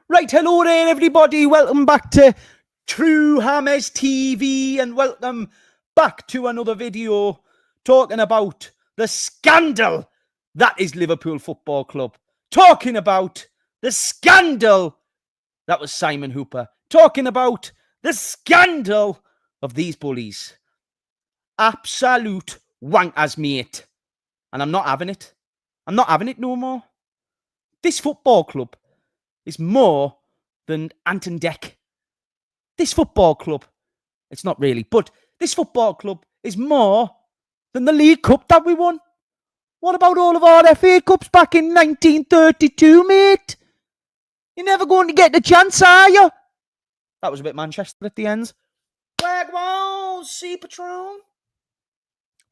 Right, hello there, everybody. Welcome back to True Hammers TV, and welcome back to another video talking about the scandal that is Liverpool Football Club. Talking about the scandal that was Simon Hooper. Talking about the scandal of these bullies. Absolute wankers, mate. And I'm not having it. I'm not having it no more. This football club is more than Anton Deck. This football club, it's not really, but this football club is more than the League Cup that we won. What about all of our FA Cups back in 1932, mate? You're never going to get the chance, are you? That was a bit Manchester at the end. Wagwalls, see Patron.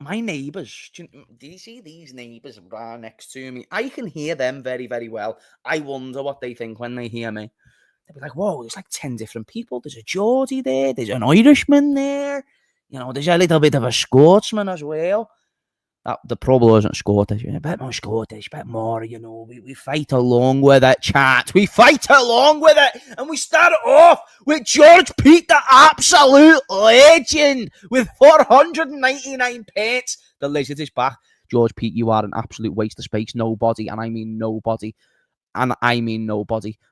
My neighbours, do you see these neighbours right next to me? I can hear them very, very well. I wonder what they think when they hear me. They'll be like, whoa, there's like 10 different people. There's a Geordie there. There's an Irishman there. You know, there's a little bit of a Scotsman as well. The problem isn't Scottish. A bit more Scottish, a bit more, you know. We fight along with it, chat. We fight along with it. And we start off with George Pete, the absolute legend, with 499 pence. The lizard is back. George Pete, you are an absolute waste of space. Nobody, and I mean nobody,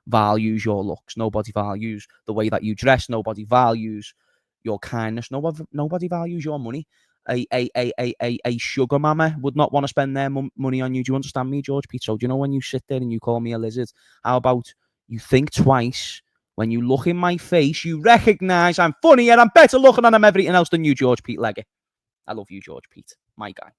values your looks. Nobody values the way that you dress. Nobody values your kindness. Nobody values your money. A sugar mama would not want to spend their money on you. Do you understand me, George Pete? So do you know when you sit there and you call me a lizard? How about you think twice when you look in my face? You recognise I'm funnier, I'm better looking, and I'm everything else than you, George Pete Leggett. I love you, George Pete. My guy.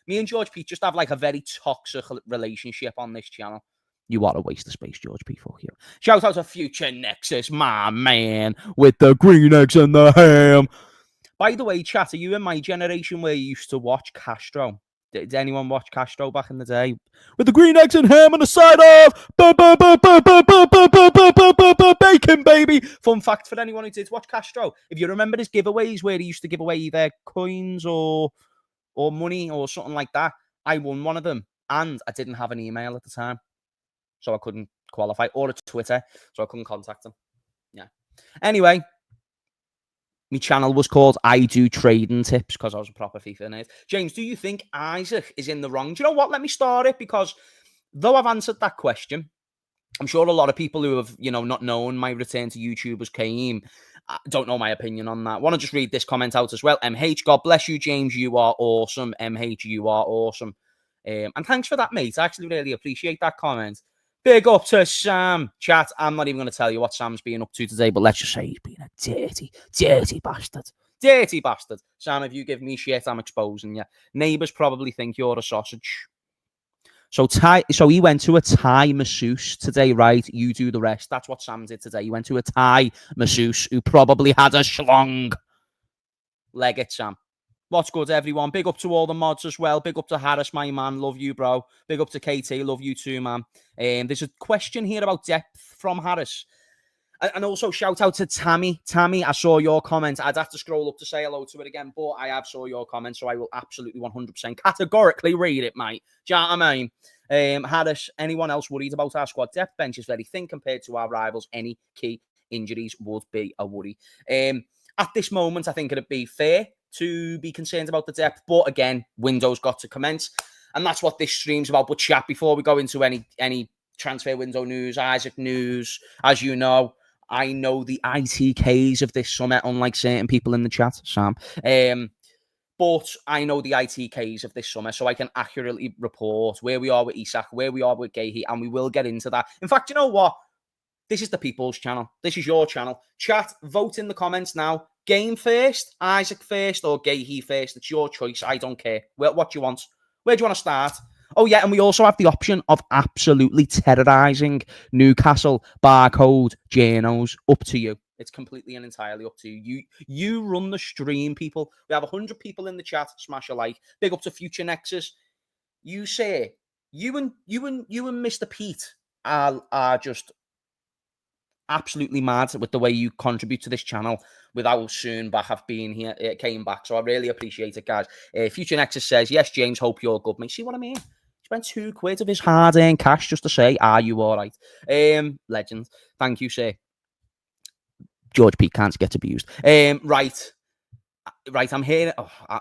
Me and George Pete just have like a very toxic relationship on this channel. You are a waste of space, George P. Fuck you. Shout out to Future Nexus, my man, with the green eggs and the ham. By the way, chat, are you in my generation where you used to watch Castro? Did anyone watch Castro back in the day? With the green eggs and ham on the side of bacon, baby. Fun fact for anyone who did watch Castro. If you remember his giveaways where he used to give away either coins or money or something like that, I won one of them. And I didn't have an email at the time, so I couldn't qualify, or a Twitter, so I couldn't contact him. Yeah. Anyway, my channel was called I Do Trading Tips because I was a proper FIFA nerd. James, do you think Isak is in the wrong? Do you know what? Let me start it, because though I've answered that question, I'm sure a lot of people who have, not known my return to YouTube as came don't know my opinion on that. I want to just read this comment out as well. MH, God bless you, James. You are awesome. MH, you are awesome. And thanks for that, mate. I actually really appreciate that comment. Big up to Sam. Chat, I'm not even going to tell you what Sam's been up to today, but let's just say he's been a dirty bastard. Dirty bastard. Sam, if you give me shit, I'm exposing you. Neighbours probably think you're a sausage. So he went to a Thai masseuse today, right? You do the rest. That's what Sam did today. He went to a Thai masseuse who probably had a schlong. Leg it, Sam. What's good, everyone? Big up to all the mods as well. Big up to Harris, my man. Love you, bro. Big up to KT. Love you too, man. There's a question here about depth from Harris. And also shout out to Tammy. Tammy, I saw your comment. I'd have to scroll up to say hello to it again, but I have saw your comment, so I will absolutely 100% categorically read it, mate. Do you know what I mean? Harris, anyone else worried about our squad depth? Bench is very thin compared to our rivals. Any key injuries would be a worry. At this moment, I think it'd be fair to be concerned about the depth, but again, window's got to commence, and that's what this stream's about. But chat, before we go into any transfer window news, Isak news, as you know, I know the ITKs of this summer, unlike certain people in the chat, Sam. But I know the ITKs of this summer, so I can accurately report where we are with Isak, where we are with Gehi, and we will get into that. In fact, you know what? This is the people's channel. This is your channel. Chat, vote in the comments now. Game first, Isak first, or Gehi first. It's your choice. I don't care. What do you want? Where do you want to start? Oh, yeah, and we also have the option of absolutely terrorising Newcastle, Barcode, Journos. Up to you. It's completely and entirely up to you. You run the stream, people. We have 100 people in the chat. Smash a like. Big up to Future Nexus. You say, you and Mr. Pete are just absolutely mad with the way you contribute to this channel without soon back have been here. It came back, so I really appreciate it, guys. Future Nexus says, yes, James, hope you're good, mate. See what I mean? Spent £2 of his hard-earned cash just to say, "Are you all right?" Legend. Thank you, sir. George P. can't get abused. Right. I'm here.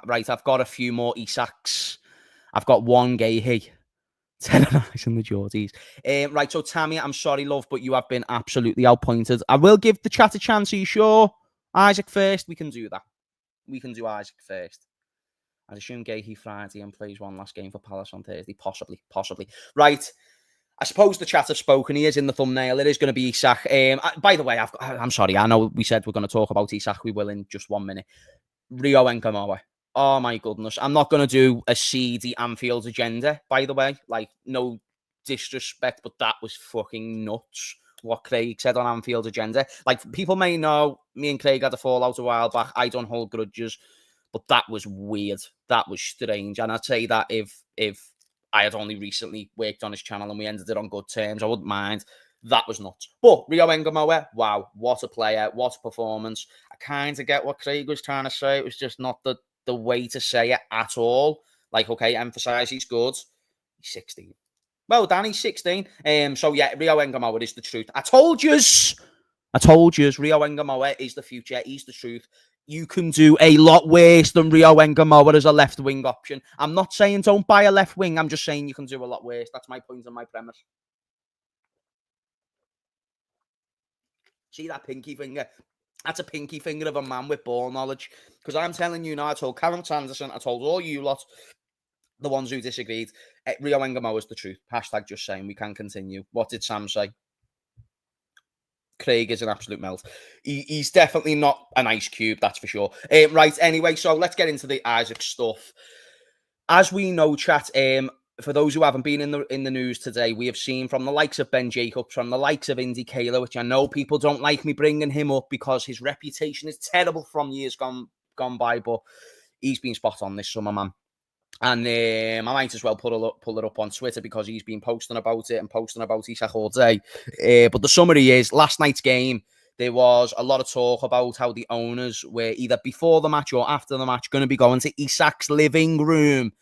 Right, I've got a few more Isaks. I've got one Gahey. 10 eyes in the Geordies. Right, so Tammy, I'm sorry, love, but you have been absolutely outpointed. I will give the chat a chance. Are you sure? Isaac first. We can do that. We can do Isaac first. I assume Gahey Friday and plays one last game for Palace on Thursday. Possibly. Right. I suppose the chat have spoken. He is in the thumbnail. It is going to be Isak. By the way, I'm sorry. I know we said we're going to talk about Isak. We will in just 1 minute. Rio Engamowe. Oh, my goodness. I'm not going to do a seedy Anfield agenda, by the way. Like, no disrespect, but that was fucking nuts, what Craig said on Anfield agenda. Like, people may know me and Craig had a fallout a while back. I don't hold grudges, but that was weird. That was strange. And I'd say that if I had only recently worked on his channel and we ended it on good terms, I wouldn't mind. That was nuts. But Rio Engamowe, wow, what a player, what a performance. I kind of get what Craig was trying to say. It was just not the way to say it at all. Like, okay, emphasise he's good. He's 16. Well, Danny's 16. So yeah, Rio Engamowe is the truth. I told yous. Rio Engamowe is the future. He's the truth. You can do a lot worse than Rio Engamowe as a left wing option. I'm not saying don't buy a left wing. I'm just saying you can do a lot worse. That's my point and my premise. See that pinky finger? That's a pinky finger of a man with ball knowledge. Because I'm telling you now, I told Karen Sanderson, I told all you lot, the ones who disagreed, Rio Engamowe is the truth. Hashtag just saying. We can continue. What did Sam say? Craig is an absolute melt. He's definitely not an ice cube, that's for sure. Right, anyway, so let's get into the Isaac stuff. As we know, chat, for those who haven't been in the news today, we have seen from the likes of Ben Jacobs, from the likes of Indy Kayla, which I know people don't like me bringing him up because his reputation is terrible from years gone by, but he's been spot on this summer, man. And I might as well pull it up on Twitter because he's been posting about it and posting about Isak all day. But the summary is, last night's game, there was a lot of talk about how the owners were either before the match or after the match going to be going to Isak's living room.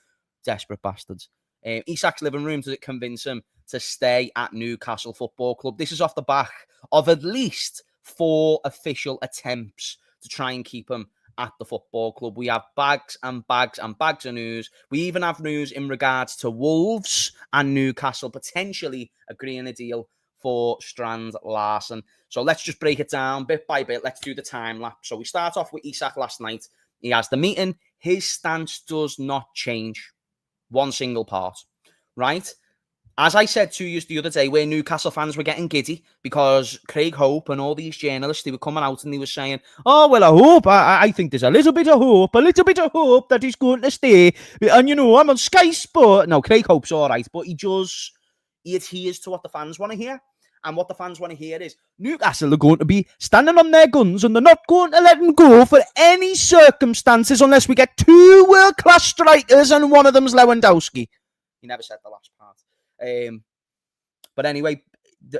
Desperate bastards. Isak's living room to convince him to stay at Newcastle Football Club. This is off the back of at least 4 official attempts to try and keep him at the football club. We have bags and bags and bags of news. We even have news in regards to Wolves and Newcastle potentially agreeing a deal for Strand Larsen. So let's just break it down bit by bit. Let's do the time lapse. So we start off with Isak last night. He has the meeting. His stance does not change. One single part, right? As I said to you the other day, where Newcastle fans were getting giddy because Craig Hope and all these journalists, they were coming out and they were saying, oh, well, I think there's a little bit of hope that he's going to stay. And, you know, I'm on Sky Sport. No, Craig Hope's all right, but he adheres to what the fans want to hear. And what the fans want to hear is Newcastle are going to be standing on their guns and they're not going to let him go for any circumstances unless we get 2 world-class strikers and one of them's Lewandowski. He never said the last part. But anyway,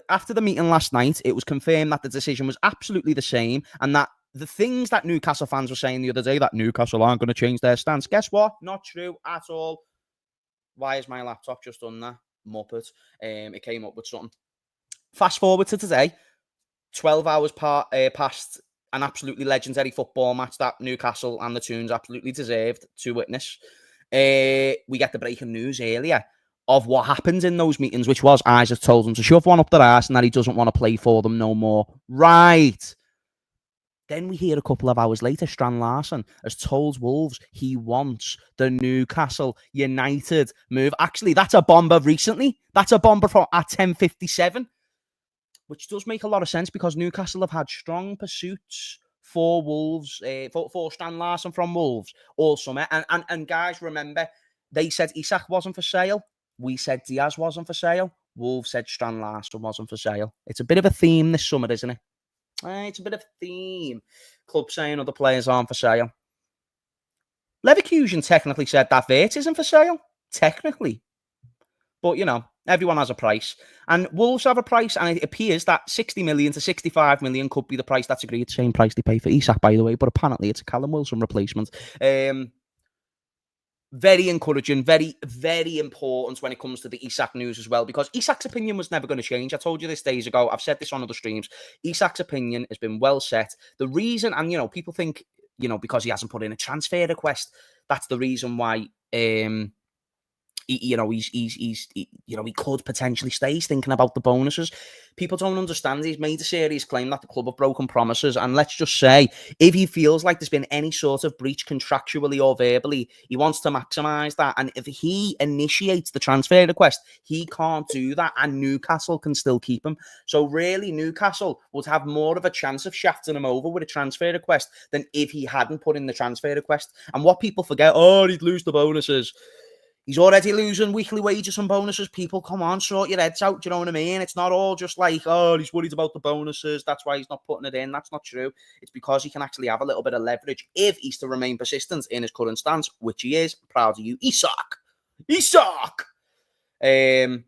after the meeting last night, it was confirmed that the decision was absolutely the same and that the things that Newcastle fans were saying the other day, that Newcastle aren't going to change their stance, guess what? Not true at all. Why is my laptop just done that? Muppet. It came up with something. Fast forward to today, 12 hours past an absolutely legendary football match that Newcastle and the Toons absolutely deserved to witness. We get the breaking news earlier of what happens in those meetings, which was Isaac told them to shove one up their arse and that he doesn't want to play for them no more. Right. Then we hear a couple of hours later, Strand Larsen has told Wolves he wants the Newcastle United move. Actually, that's a bomber recently. That's a bomber from at 10:57, which does make a lot of sense because Newcastle have had strong pursuits for Wolves, for Strand Larsen from Wolves all summer. And guys, remember, they said Isak wasn't for sale. We said Diaz wasn't for sale. Wolves said Strand Larsen wasn't for sale. It's a bit of a theme this summer, isn't it? It's a bit of a theme. Club saying other players aren't for sale. Leverkusen technically said that Vert isn't for sale. Technically. But, you know, everyone has a price. And Wolves have a price, and it appears that 60 million to 65 million could be the price that's agreed. Same price they pay for Isak, by the way, but apparently it's a Callum Wilson replacement. very encouraging, very, very important when it comes to the Isak news as well, because Isak's opinion was never going to change. I told you this days ago. I've said this on other streams. Isak's opinion has been well set. The reason, and people think, because he hasn't put in a transfer request, that's the reason why he could potentially stay. He's thinking about the bonuses. People don't understand. He's made a serious claim that the club have broken promises. And let's just say, if he feels like there's been any sort of breach contractually or verbally, he wants to maximise that. And if he initiates the transfer request, he can't do that. And Newcastle can still keep him. So really, Newcastle would have more of a chance of shafting him over with a transfer request than if he hadn't put in the transfer request. And what people forget, he'd lose the bonuses. He's already losing weekly wages and bonuses. People, come on, sort your heads out. Do you know what I mean? It's not all just like, he's worried about the bonuses. That's why he's not putting it in. That's not true. It's because he can actually have a little bit of leverage if he's to remain persistent in his current stance, which he is. Proud of you, Isak. Isak! So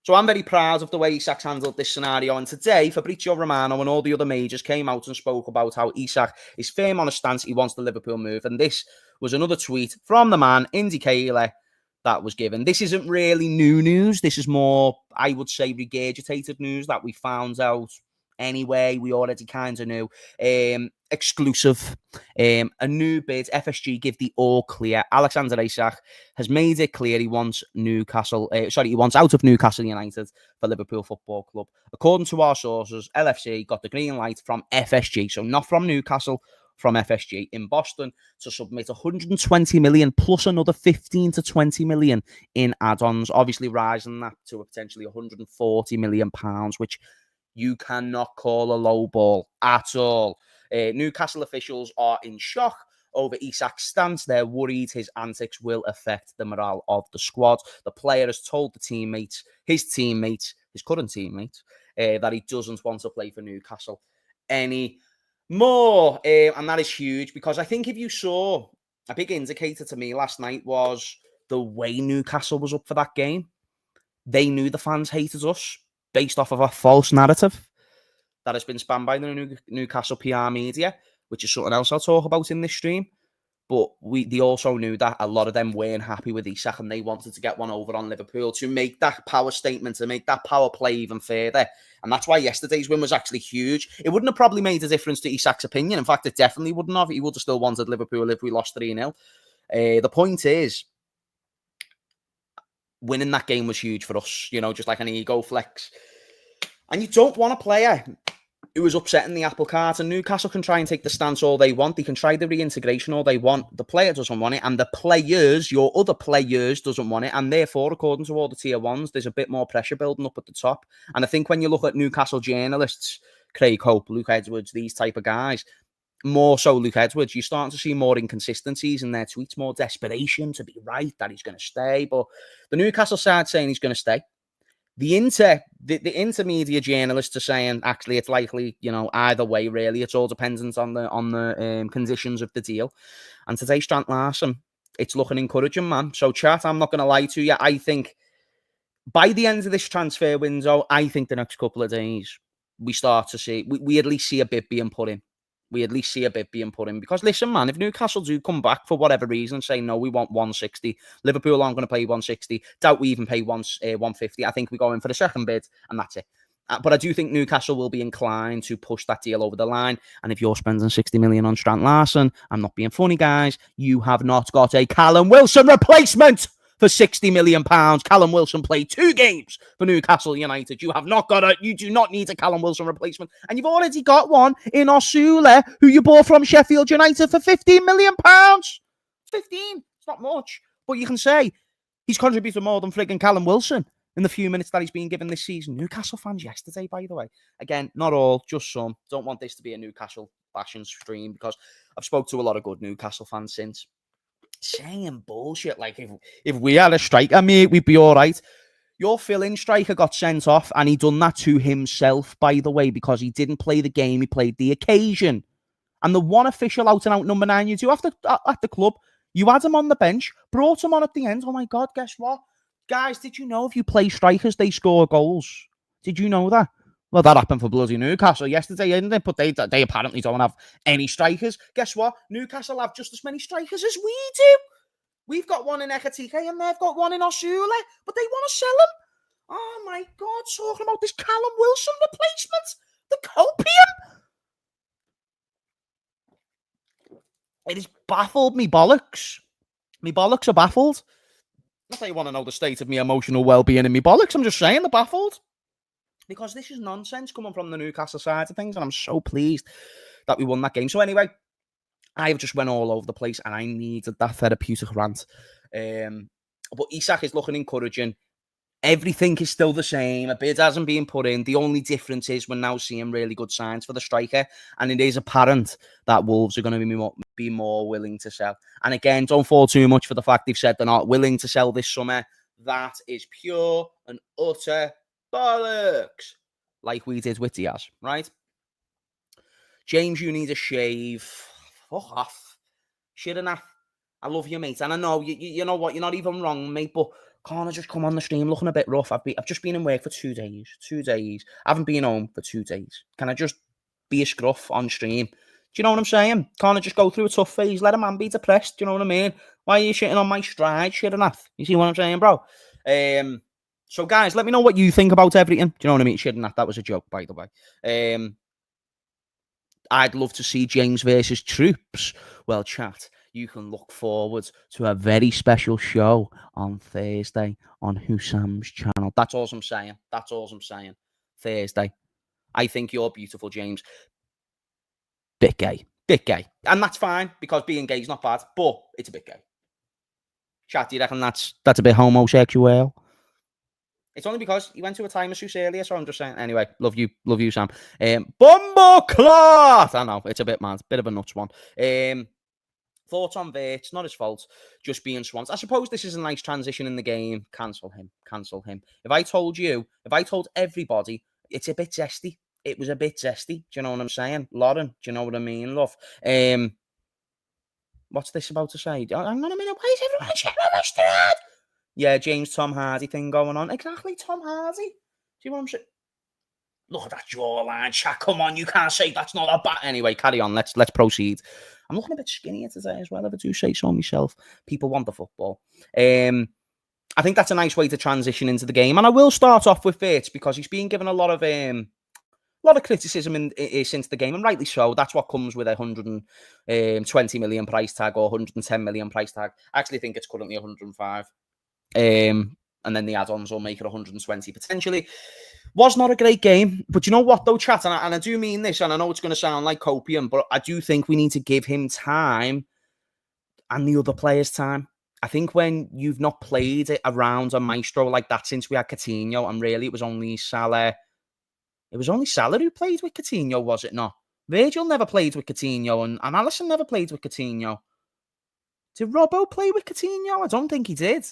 I'm very proud of the way Isak's handled this scenario. And today, Fabrizio Romano and all the other majors came out and spoke about how Isak is firm on a stance. He wants the Liverpool move. And this was another tweet from the man, Indy Kaler, that was given. This isn't really new news. This is more, I would say, regurgitated news that we found out anyway. We already kind of knew. Exclusive. A new bid. FSG give the all clear. Alexander Isak has made it clear he wants Newcastle. He wants out of Newcastle United for Liverpool Football Club. According to our sources, LFC got the green light from FSG, so not from Newcastle, from FSG in Boston, to submit 120 million plus another 15 to 20 million in add-ons, obviously rising that to a potentially 140 million pounds, which you cannot call a low ball at all. Newcastle officials are in shock over Isak's stance. They're worried his antics will affect the morale of the squad. The player has told his current teammates, that he doesn't want to play for Newcastle any more. And that is huge, because I think if you saw, a big indicator to me last night was the way Newcastle was up for that game. They knew the fans hated us based off of a false narrative that has been spanned by the Newcastle PR media, which is something else I'll talk about in this stream. But they also knew that a lot of them weren't happy with Isak, and they wanted to get one over on Liverpool to make that power statement, to make that power play even further. And that's why yesterday's win was actually huge. It wouldn't have probably made a difference to Isak's opinion. In fact, it definitely wouldn't have. He would have still wanted Liverpool if we lost 3-0. The point is, winning that game was huge for us, just like an ego flex. And you don't want a player who was upsetting the apple cart, and Newcastle can try and take the stance all they want. They can try the reintegration all they want. The player doesn't want it, and the players, your other players, doesn't want it, and therefore, according to all the tier ones, there's a bit more pressure building up at the top. And I think when you look at Newcastle journalists, Craig Hope, Luke Edwards, these type of guys, more so Luke Edwards, you're starting to see more inconsistencies in their tweets, more desperation to be right, that he's going to stay. But the Newcastle side saying he's going to stay. The intermedia journalists are saying actually it's likely, either way really. It's all dependent on the conditions of the deal. And today, Strant Larsen, it's looking encouraging, man. So chat, I'm not going to lie to you. I think by the end of this transfer window, I think the next couple of days we start to see, we at least see a bit being put in. Because listen, man, if Newcastle do come back for whatever reason and say, no, we want 160, Liverpool aren't going to pay 160, doubt we even pay 150, I think we go in for the second bid, and that's it. But I do think Newcastle will be inclined to push that deal over the line. And if you're spending 60 million on Strant Larsen, I'm not being funny, guys, you have not got a Callum Wilson replacement for 60 million pounds. Callum Wilson played 2 games for Newcastle United. You do not need a Callum Wilson replacement. And you've already got one in Osula, who you bought from Sheffield United for 15 million pounds. 15, it's not much. But you can say he's contributed more than frigging Callum Wilson in the few minutes that he's been given this season. Newcastle fans yesterday, by the way. Again, not all, just some. Don't want this to be a Newcastle bashing stream, because I've spoke to a lot of good Newcastle fans since, saying bullshit like if we had a striker, mate, we'd be all right. Your fill-in striker got sent off, and he done that to himself, by the way, because he didn't play the game, he played the occasion. And the one official out and out number 9 you do at the club, you had him on the bench, brought him on at the end. Oh my God, guess what? Guys, did you know if you play strikers, they score goals? Did you know that? Well, that happened for bloody Newcastle yesterday, didn't it? But they apparently don't have any strikers. Guess what? Newcastle have just as many strikers as we do. We've got one in Ekatike and they've got one in Osula, but they want to sell him. Oh my God, talking about this Callum Wilson replacement, the copium. It has baffled me bollocks. Me bollocks are baffled. Not that you want to know the state of me emotional well-being and me bollocks. I'm just saying they're baffled. Because this is nonsense coming from the Newcastle side of things, and I'm so pleased that we won that game. So anyway, I've just went all over the place, and I needed that therapeutic rant. But Isak is looking encouraging. Everything is still the same. A bid hasn't been put in. The only difference is we're now seeing really good signs for the striker, and it is apparent that Wolves are going to be more willing to sell. And again, don't fall too much for the fact they've said they're not willing to sell this summer. That is pure and utter bollocks, like we did with Diaz, right? James, you need a shave. Fuck off. Shiranath, I love you, mate. And I know, you know what, you're not even wrong, mate, but can't I just come on the stream looking a bit rough? I've just been in work for 2 days. 2 days. I haven't been home for 2 days. Can I just be a scruff on stream? Do you know what I'm saying? Can't I just go through a tough phase? Let a man be depressed. Do you know what I mean? Why are you shitting on my stride, Shiranath? You see what I'm saying, bro? So, guys, let me know what you think about everything. Do you know what I mean? Shiranath, that was a joke, by the way. I'd love to see James versus Troops. Well, chat, you can look forward to a very special show on Thursday on Husam's channel. That's all I'm saying. That's all I'm saying. Thursday. I think you're beautiful, James. Bit gay. Bit gay. And that's fine, because being gay is not bad, but it's a bit gay. Chat, do you reckon that's a bit homosexual? It's only because he went to a Thai masseuse earlier, so I'm just saying. Anyway, love you, Sam. Bumbleclot! I know, it's a bit mad. Bit of a nuts one. Thoughts on Vert? It's not his fault. Just being swans. I suppose this is a nice transition in the game. Cancel him. If I told everybody, it's a bit zesty. It was a bit zesty. Do you know what I'm saying? Lauren, do you know what I mean, love? What's this about to say? Hang on a minute. Why is everyone shitting on this thread? Yeah, James Tom Hardy thing going on. Exactly, Tom Hardy. Do you know what I'm saying? Look at that jawline, Shaq. Come on, you can't say that's not a bat. Anyway, carry on. Let's proceed. I'm looking a bit skinnier today as well, if I do say so myself. People want the football. I think that's a nice way to transition into the game. And I will start off with Fitz, because he's been given a lot of criticism since the game, and rightly so. That's what comes with a 120 million price tag or 110 million price tag. I actually think it's currently 105. And then the add-ons will make it 120 potentially. Was not a great game, but you know what though, chat, and I do mean this, and I know it's going to sound like copium, but I do think we need to give him time and the other players time. I think when you've not played it around a maestro like that since we had Coutinho, and really it was only Salah. It was only Salah who played with Coutinho, was it not? Virgil never played with Coutinho, and Alisson never played with Coutinho. Did Robbo play with Coutinho? I don't think he did.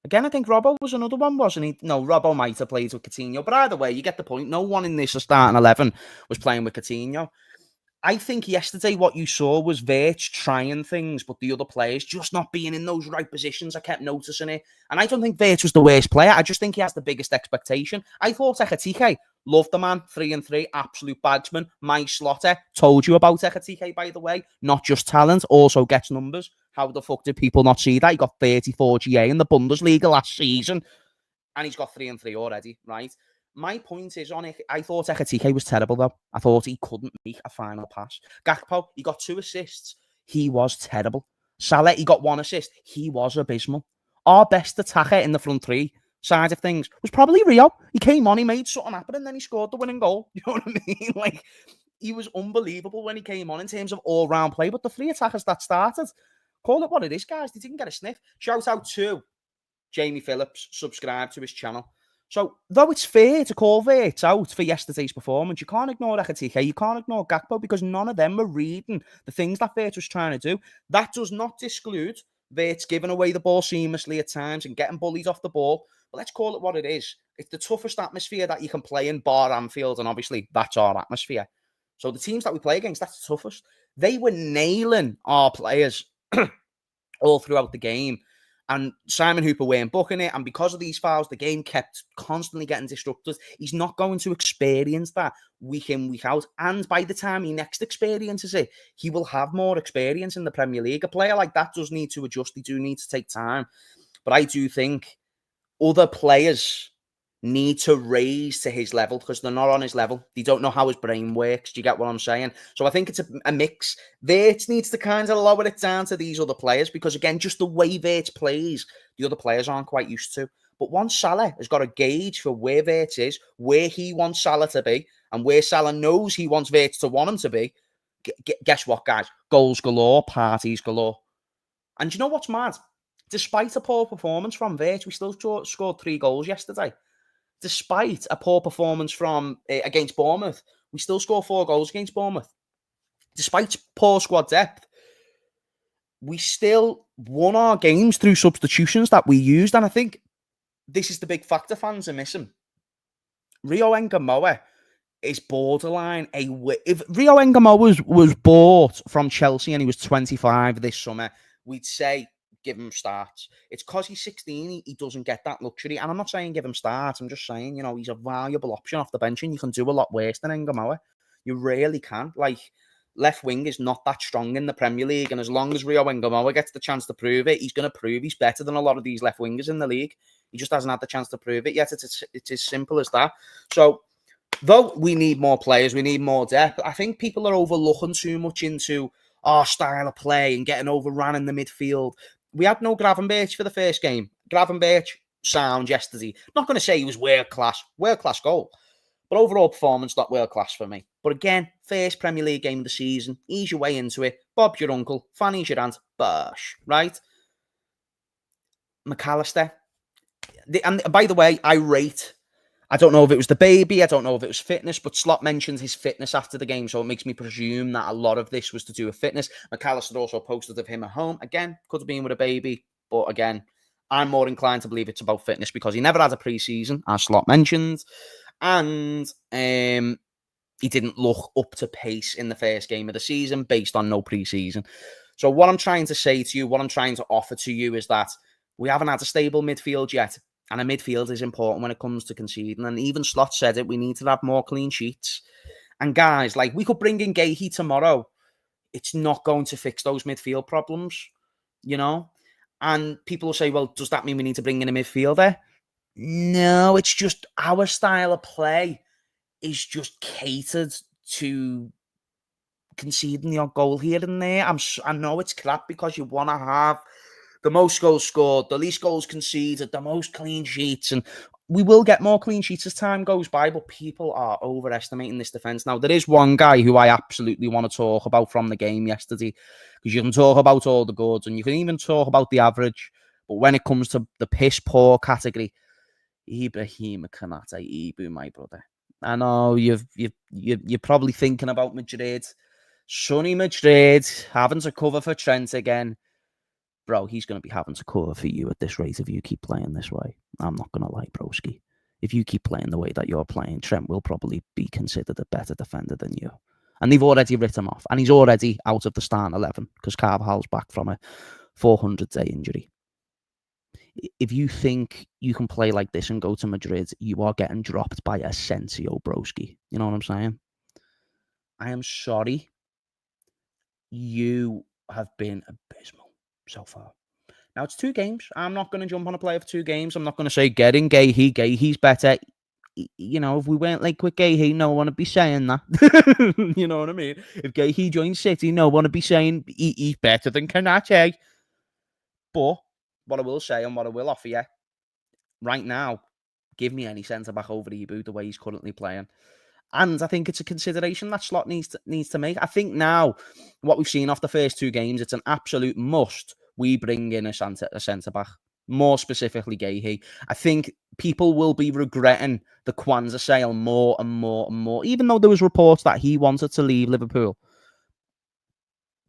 Again, I think Robbo was another one, wasn't he? No, Robbo might have played with Coutinho. But either way, you get the point. No one in this starting 11 was playing with Coutinho. I think yesterday what you saw was Virch trying things, but the other players just not being in those right positions. I kept noticing it. And I don't think Virch was the worst player. I just think he has the biggest expectation. I thought Ekatike, loved the man, 3-3, absolute bagsman. My Slotter, told you about Ekatike, by the way. Not just talent, also gets numbers. How the fuck did people not see that? He got 34 GA in the Bundesliga last season. And he's got 3-3 already, right? My point is on it. I thought Ekatike was terrible, though. I thought he couldn't make a final pass. Gakpo, he got 2 assists. He was terrible. Salah, he got 1 assist. He was abysmal. Our best attacker in the front three side of things was probably Rio. He came on, he made something happen, and then he scored the winning goal. You know what I mean? Like, he was unbelievable when he came on in terms of all-round play. But the 3 attackers that started, call it what it is, guys. They didn't get a sniff. Shout out to Jamie Phillips, subscribe to his channel. So, though it's fair to call Virts out for yesterday's performance, you can't ignore Ekatike, you can't ignore Gakpo, because none of them were reading the things that Virts was trying to do. That does not exclude Virts giving away the ball seamlessly at times and getting bullied off the ball. But let's call it what it is. It's the toughest atmosphere that you can play in, bar Anfield, and obviously that's our atmosphere. So the teams that we play against, that's the toughest. They were nailing our players all throughout the game. And Simon Hooper weren't booking it. And because of these fouls, the game kept constantly getting disrupted. He's not going to experience that week in, week out. And by the time he next experiences it, he will have more experience in the Premier League. A player like that does need to adjust. They do need to take time. But I do think other players need to raise to his level because they're not on his level. They don't know how his brain works. Do you get what I'm saying? So I think it's a mix. Wirtz needs to kind of lower it down to these other players because, again, just the way Wirtz plays, the other players aren't quite used to. But once Salah has got a gauge for where Wirtz is, where he wants Salah to be, and where Salah knows he wants Wirtz to want him to be, guess what, guys? Goals galore, parties galore. And you know what's mad? Despite a poor performance from Wirtz, we still scored 3 goals yesterday. Despite a poor performance from against Bournemouth, we still scored 4 goals against Bournemouth. Despite poor squad depth, we still won our games through substitutions that we used. And I think this is the big factor fans are missing. Rio Ngamoa is borderline if Rio Ngamoa was bought from Chelsea and he was 25 this summer, we'd say give him starts. It's because he's 16, he doesn't get that luxury. And I'm not saying give him starts. I'm just saying, he's a valuable option off the bench and you can do a lot worse than Ngamoa. You really can. Like, left wing is not that strong in the Premier League. And as long as Rio Ngamoa gets the chance to prove it, he's going to prove he's better than a lot of these left wingers in the league. He just hasn't had the chance to prove it yet. It's as simple as that. So, though we need more players, we need more depth, I think people are overlooking too much into our style of play and getting overrun in the midfield. We had no Gravenberch for the first game. Gravenberch, sound yesterday. Not going to say he was world class goal. But overall performance, not world class for me. But again, first Premier League game of the season. Ease your way into it. Bob's your uncle. Fanny's your aunt. Bosh. Right? McAllister. And by the way, I don't know if it was the baby, I don't know if it was fitness, but Slot mentioned his fitness after the game, so it makes me presume that a lot of this was to do with fitness. McAllister also posted of him at home. Again, could have been with a baby, but again, I'm more inclined to believe it's about fitness because he never had a pre-season, as Slot mentioned, and he didn't look up to pace in the first game of the season based on no pre-season. So what I'm trying to say to you, what I'm trying to offer to you is that we haven't had a stable midfield yet. And a midfield is important when it comes to conceding. And even Slot said it, we need to have more clean sheets. And guys, like, we could bring in Gahey tomorrow. It's not going to fix those midfield problems, And people will say, well, does that mean we need to bring in a midfielder? No, it's just our style of play is just catered to conceding the odd goal here and there. I know it's crap because you want to have the most goals scored, the least goals conceded, the most clean sheets. And we will get more clean sheets as time goes by, but people are overestimating this defence. Now, there is one guy who I absolutely want to talk about from the game yesterday, because you can talk about all the goods and you can even talk about the average. But when it comes to the piss poor category, Ibrahim Kanate, Ibu, my brother. I know you're probably thinking about Madrid. Sunny Madrid, having to cover for Trent again. Bro, he's going to be having to cover for you at this rate if you keep playing this way. I'm not going to lie, broski. If you keep playing the way that you're playing, Trent will probably be considered a better defender than you. And they've already written him off. And he's already out of the starting 11 because Carvajal's back from a 400-day injury. If you think you can play like this and go to Madrid, you are getting dropped by Asensio, broski. You know what I'm saying? I am sorry. You have been abysmal so far. Now, it's 2 games. I'm not going to jump on a player for 2 games. I'm not going to say getting Gahey's better. If we weren't like with Gahey, no one would be saying that. You know what I mean? If Gahey joins City, no one would be saying he's better than Kanate. But what I will say and what I will offer you right now, give me any centre-back over Ibu the way he's currently playing. And I think it's a consideration that Slot needs to make. I think now, what we've seen off the first 2 games, it's an absolute must. We bring in a centre-back, more specifically Gahey. I think people will be regretting the Kwanzaa sale more and more and more, even though there was reports that he wanted to leave Liverpool.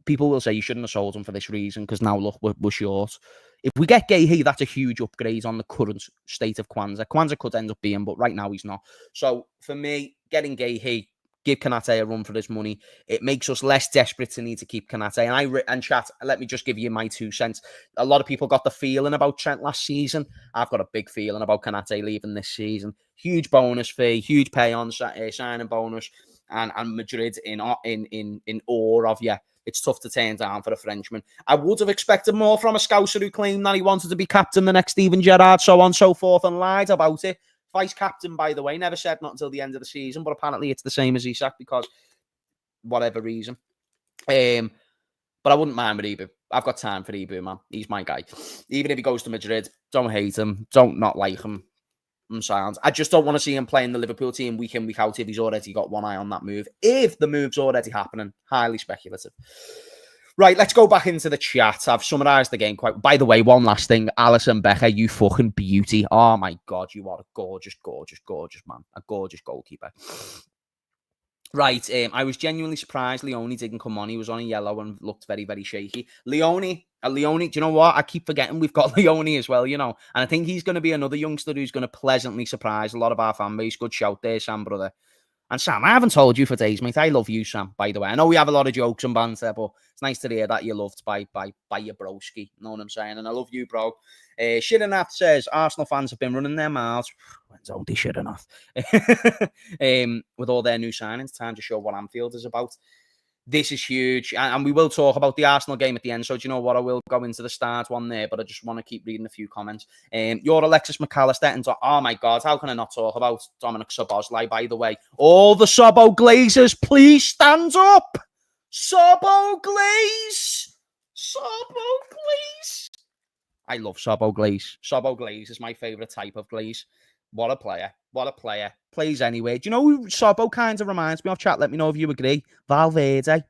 People will say you shouldn't have sold him for this reason because now, look, we're short. If we get Gahey, that's a huge upgrade on the current state of Kwanzaa. Kwanzaa could end up being, but right now he's not. So, for me, getting Gahey, give Kanate a run for his money. It makes us less desperate to need to keep Kanate. And chat, let me just give you my 2 cents. A lot of people got the feeling about Trent last season. I've got a big feeling about Kanate leaving this season. Huge bonus fee, huge pay on signing bonus, and Madrid in awe of you. It's tough to turn down for a Frenchman. I would have expected more from a Scouser who claimed that he wanted to be captain the next Steven Gerrard, so on and so forth, and lied about it. Vice captain, by the way, never said not until the end of the season, but apparently it's the same as Isak because whatever reason. But I wouldn't mind with Ibu. I've got time for Ibu, man. He's my guy. Even if he goes to Madrid, don't hate him, don't not like him. Sounds. I just don't want to see him playing the Liverpool team week in, week out if he's already got one eye on that move. If the move's already happening, highly speculative. Right, let's go back into the chat. I've summarised the game quite... By the way, one last thing. Alisson Becker, you fucking beauty. Oh, my God, you are a gorgeous, gorgeous, gorgeous man. A gorgeous goalkeeper. Right, I was genuinely surprised Leone didn't come on. He was on a yellow and looked very, very shaky. Leone, do you know what? I keep forgetting we've got Leone as well, you know. And I think he's going to be another youngster who's going to pleasantly surprise a lot of our fan base. Good shout there, Sam, brother. And Sam, I haven't told you for days, mate. I love you, Sam, by the way. I know we have a lot of jokes and banter, but it's nice to hear that you're loved by your broski. You know what I'm saying? And I love you, bro. Shiranath says, Arsenal fans have been running their mouths. When's old Shiranath? With all their new signings, time to show what Anfield is about. This is huge. And we will talk about the Arsenal game at the end. So do you know what? I will go into the start one there, but I just want to keep reading a few comments. You're Alexis McAllister. And oh my God, how can I not talk about Dominic Szoboszlai, by the way? All the Sobo Glazers, please stand up. Sobo Glaze. Sobo Glaze. I love Sobo Glaze. Sobo Glaze is my favourite type of glaze. What a player. What a player. Plays anyway. Do you know who Sobo kind of reminds me of? Chat, let me know if you agree. Valverde.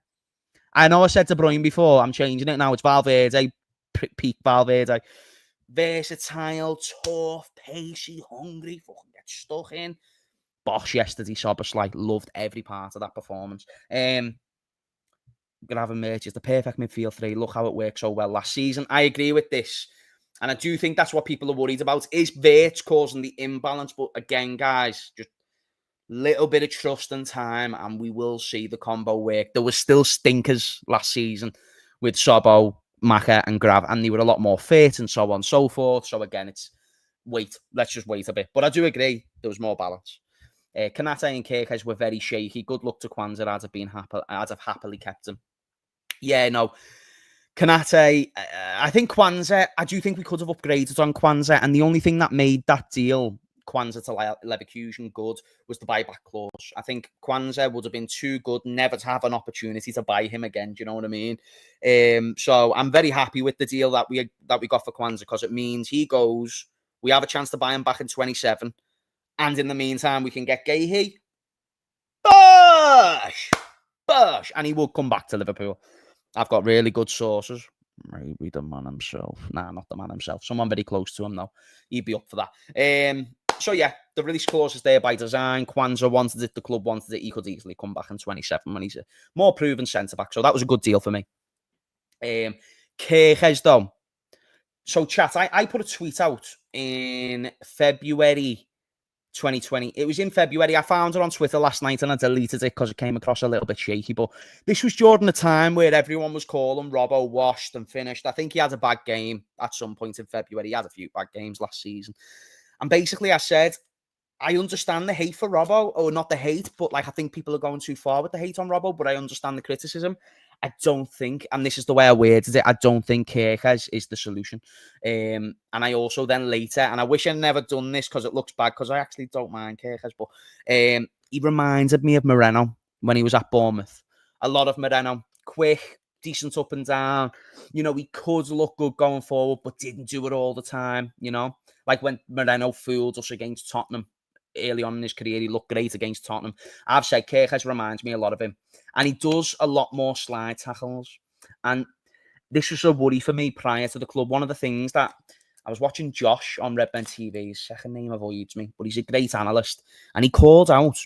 I know I said De Bruyne before. I'm changing it now. It's Valverde. Peak Valverde. Versatile, tough, pacey, hungry. Fucking get stuck in. Bosh yesterday, Szoboszlai. Loved every part of that performance. Gonna have a merch. It's the perfect midfield three. Look how it worked so well last season. I agree with this. And I do think that's what people are worried about. Is Wirtz causing the imbalance? But again, guys, just little bit of trust and time, and we will see the combo work. There were still stinkers last season with Sobo, Maka, and Grav, and they were a lot more fit and so on and so forth. So again, it's wait. Let's just wait a bit. But I do agree there was more balance. Kanate and Kirkes were very shaky. Good luck to Kwanzaa. I'd have happily kept him. Yeah, no. Kanate, I think Kwanzaa, I do think we could have upgraded on Kwanzaa, and the only thing that made that deal, Kwanzaa to Leverkusen, good was the buyback clause. I think Kwanzaa would have been too good never to have an opportunity to buy him again. Do you know what I mean? So I'm very happy with the deal that we got for Kwanzaa, because it means he goes, we have a chance to buy him back in 27, and in the meantime, we can get Gahey. Bosh! And he will come back to Liverpool. I've got really good sources. Maybe the man himself. Nah, not the man himself. Someone very close to him, though. He'd be up for that. So, yeah, the release clause is there by design. Kwanzaa wanted it. The club wanted it. He could easily come back in 27 when he's a more proven centre-back. So that was a good deal for me. Kirkes, though. So, chat, I put a tweet out in February 2020. It was in February. I found it on Twitter last night and I deleted it because it came across a little bit shaky. But this was during the time where everyone was calling Robbo washed and finished. I think he had a bad game at some point in February. He had a few bad games last season. And basically I said, I understand the hate for Robbo, or not the hate, but like I think people are going too far with the hate on Robbo, but I understand the criticism. I don't think, and this is the way I worded it, I don't think Kirkes is the solution. And I also then later, and I wish I'd never done this because it looks bad, because I actually don't mind Kirkes, but he reminded me of Moreno when he was at Bournemouth. A lot of Moreno, quick, decent up and down. You know, he could look good going forward, but didn't do it all the time, you know? Like when Moreno fooled us against Tottenham early on in his career, he looked great against Tottenham. I've said Kirkes reminds me a lot of him. And he does a lot more slide tackles. And this was a worry for me prior to the club. One of the things that I was watching Josh on Redmen TV, his second name avoids me, but he's a great analyst. And he called out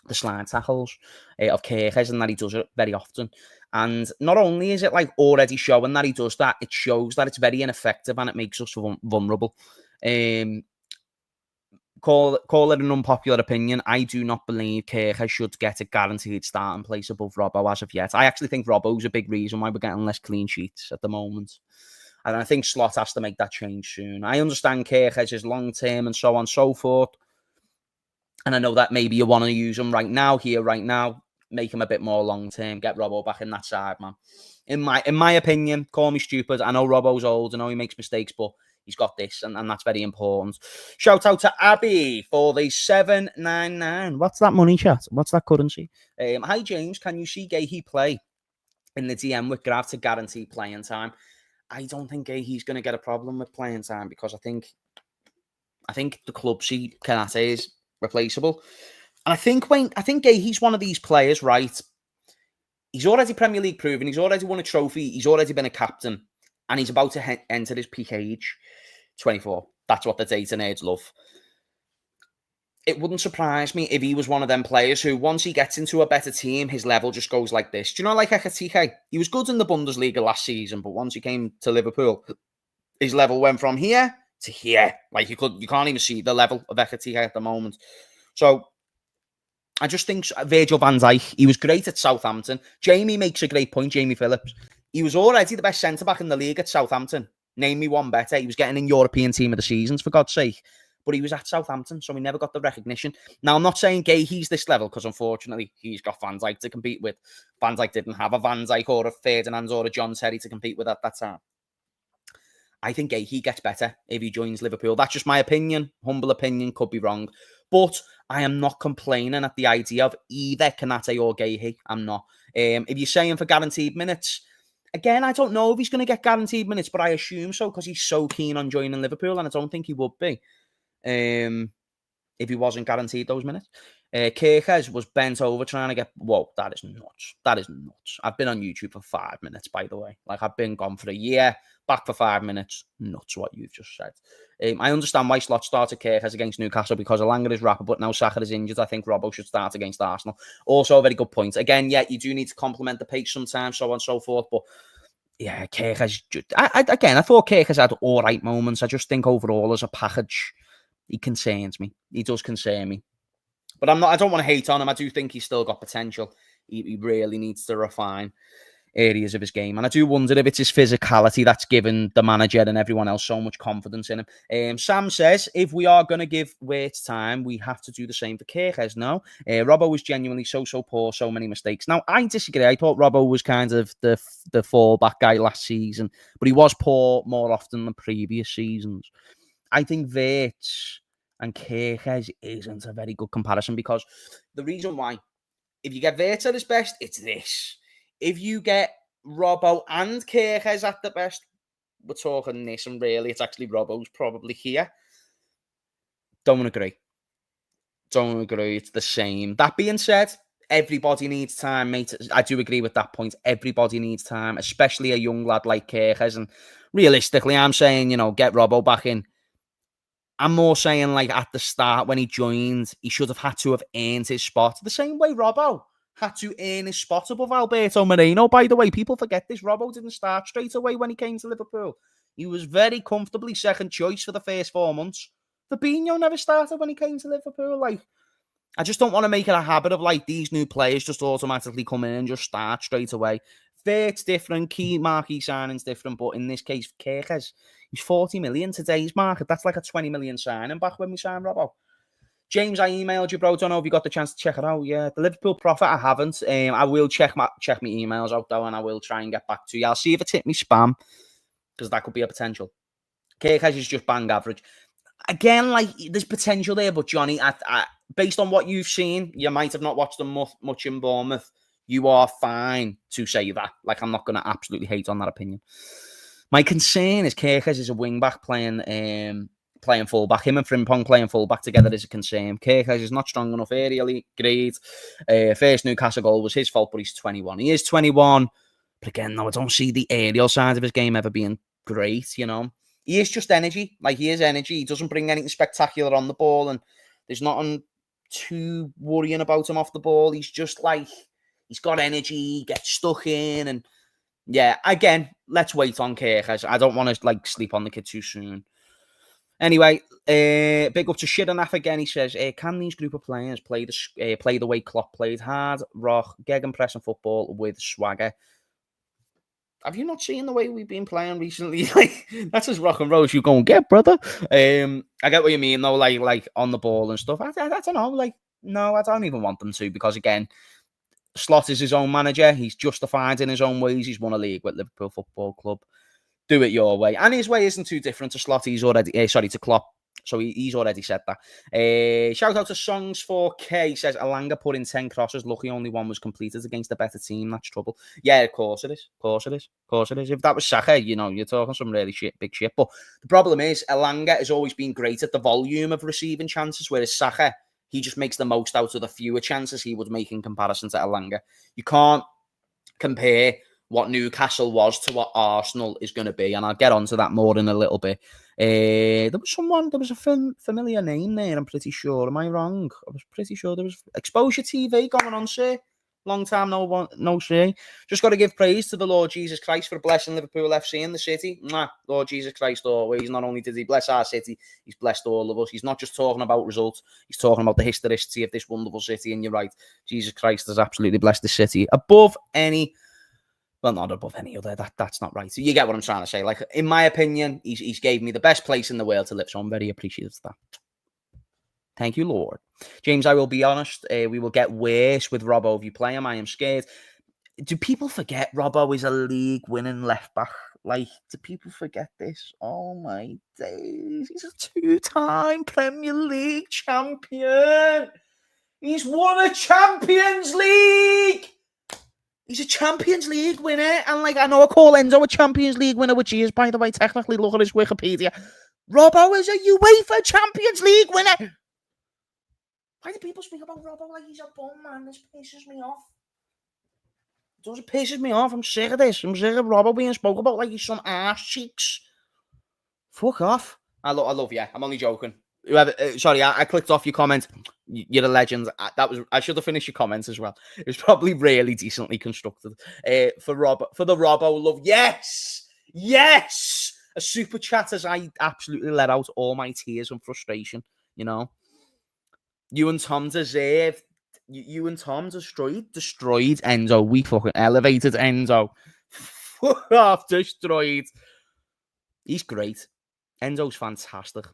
the slide tackles of Kirkes and that he does it very often. And not only is it like already showing that he does that, it shows that it's very ineffective and it makes us vulnerable. call it an unpopular opinion. I do not believe Kircher should get a guaranteed starting place above Robbo as of yet. I actually think Robbo's a big reason why we're getting less clean sheets at the moment. And I think Slot has to make that change soon. I understand Kircher's is long term and so on and so forth. And I know that maybe you want to use him right now, make him a bit more long term, get Robbo back in that side, man. In my opinion, call me stupid. I know Robbo's old, I know he makes mistakes, but he's got this, and that's very important. Shout out to Abby for the 799. What's that money, chat? What's that currency? Hi, James. Can you see Gahey play in the DM with Grav to guarantee playing time? I don't think Gahey's going to get a problem with playing time because I think the club see Kanate is replaceable. And I think Gahey's one of these players, right? He's already Premier League proven. He's already won a trophy. He's already been a captain. And he's about to enter his peak age, 24. That's what the data nerds love. It wouldn't surprise me if he was one of them players who, once he gets into a better team, his level just goes like this. Do you know, like Ekatike? He was good in the Bundesliga last season, but once he came to Liverpool, his level went from here to here. Like, you can't even see the level of Ekatike at the moment. So I just think Virgil van Dijk, he was great at Southampton. Jamie makes a great point, Jamie Phillips. He was already the best centre-back in the league at Southampton. Name me one better. He was getting in European Team of the Seasons, for God's sake. But he was at Southampton, so he never got the recognition. Now, I'm not saying Gahey's this level, because unfortunately, he's got Van Dijk to compete with. Van Dijk didn't have a Van Dijk or a Ferdinand or a John Terry to compete with at that time. I think Gahey gets better if he joins Liverpool. That's just my opinion. Humble opinion, could be wrong. But I am not complaining at the idea of either Kanate or Gahey. I'm not. If you're saying for guaranteed minutes, again, I don't know if he's going to get guaranteed minutes, but I assume so because he's so keen on joining Liverpool, and I don't think he would be if he wasn't guaranteed those minutes. Kirkes was bent over trying to get... Whoa, that is nuts. That is nuts. I've been on YouTube for 5 minutes, by the way. Like, I've been gone for a year, back for 5 minutes. Nuts what you've just said. I understand why Slot started Kirkes against Newcastle because Alanga is rapper, but now Saka is injured. I think Robbo should start against Arsenal. Also a very good point. Again, yeah, you do need to complement the pace sometimes, so on and so forth, but yeah, Kirkes... I thought Kirkes had all right moments. I just think overall as a package, he concerns me. He does concern me. But I don't want to hate on him. I do think he's still got potential. He really needs to refine areas of his game. And I do wonder if it's his physicality that's given the manager and everyone else so much confidence in him. Sam says, if we are going to give Wirtz time, we have to do the same for Kirkes. No. Robbo was genuinely so poor, so many mistakes. Now, I disagree. I thought Robbo was kind of the fallback guy last season, but he was poor more often than previous seasons. I think Wirtz and Kirkes isn't a very good comparison because the reason why, if you get Wirtz at his best, it's this. If you get Robbo and Kirkes at the best, we're talking this, and really it's actually Robbo's probably here. Don't agree. It's the same. That being said, everybody needs time, mate. I do agree with that point. Everybody needs time, especially a young lad like Kirkes. And realistically, I'm saying, get Robbo back in. I'm more saying, like, at the start when he joined, he should have had to have earned his spot. The same way Robbo had to earn his spot above Alberto Moreno. By the way, people forget this. Robbo didn't start straight away when he came to Liverpool. He was very comfortably second choice for the first 4 months. Fabinho never started when he came to Liverpool. Like, I just don't want to make it a habit of, like, these new players just automatically come in and just start straight away. It's different. Key marquee signing's different. But in this case, Kirkes, he's 40 million today's market. That's like a 20 million signing back when we signed Robbo. James, I emailed you, bro. Don't know if you got the chance to check it out. Yeah, the Liverpool Prophet, I haven't. I will check my emails out, though, and I will try and get back to you. I'll see if it's hit me spam, because that could be a potential. Kirkes is just bang average. Again, like, there's potential there, but Johnny, based on what you've seen, you might have not watched them much in Bournemouth. You are fine to say that. Like, I'm not going to absolutely hate on that opinion. My concern is Kirkes is a wing-back playing full-back. Him and Frimpong playing full-back together is a concern. Kirkes is not strong enough aerially. Great. First Newcastle goal was his fault, but he's 21. He is 21. But again, no, I don't see the aerial side of his game ever being great, He is just energy. Like, he is energy. He doesn't bring anything spectacular on the ball, and there's nothing too worrying about him off the ball. He's just like... He's got energy, gets stuck in, and yeah, again, let's wait on Kirkes. I don't want to sleep on the kid too soon. Anyway, big up to Shidanath again. He says, can these group of players play the way Klopp played? Hard, rock, gegenpressing football with swagger. Have you not seen the way we've been playing recently? Like, that's as rock and roll as you go and get, brother. I get what you mean, though, like on the ball and stuff. I don't know. Like, no, I don't even want them to, because, again, Slot is his own manager. He's justified in his own ways. He's won a league with Liverpool Football Club. Do it your way. And his way isn't too different to Slot. He's already, to Klopp. So he's already said that. Shout out to Songs4K. Says, Alanga put in 10 crosses. Lucky only one was completed against a better team. That's trouble. Yeah, of course it is. Of course it is. Of course it is. If that was Saka, you're talking some really big shit. But the problem is, Alanga has always been great at the volume of receiving chances, whereas Saka, he just makes the most out of the fewer chances he would make in comparison to Alanga. You can't compare what Newcastle was to what Arsenal is going to be, and I'll get onto that more in a little bit. There was a familiar name there, I'm pretty sure. Am I wrong? I was pretty sure there was Exposure TV going on, sir. Long time no see. Just got to give praise to the Lord Jesus Christ for blessing Liverpool FC and the city. Lord Jesus Christ always. Not only did he bless our city, he's blessed all of us. He's not just talking about results. He's talking about the historicity of this wonderful city. And you're right, Jesus Christ has absolutely blessed the city above any... Well, not above any other. That's not right. So you get what I'm trying to say. Like, in my opinion, he's gave me the best place in the world to live. So I'm very appreciative of that. Thank you, Lord. James, I will be honest. We will get worse with Robbo if you play him. I am scared. Do people forget Robbo is a league-winning left-back? Like, do people forget this? Oh, my days. He's a two-time Premier League champion. He's won a Champions League. He's a Champions League winner. And, like, I know I call Enzo a Champions League winner, which he is, by the way, technically. Look at his Wikipedia. Robbo is a UEFA Champions League winner. Why do people speak about Robbo like he's a bum, man? This pisses me off. It pisses me off. I'm sick of this. I'm sick of Robbo being spoke about like he's some arse cheeks. Fuck off. I love you. I'm only joking. Whoever, sorry, I clicked off your comment. You're a legend. I should have finished your comments as well. It was probably really decently constructed. For the Robbo love. Yes. A super chat as I absolutely let out all my tears and frustration. You know. You and Tom deserved. You and Tom destroyed Enzo. We fucking elevated Enzo. Fuck off, destroyed. He's great. Enzo's fantastic.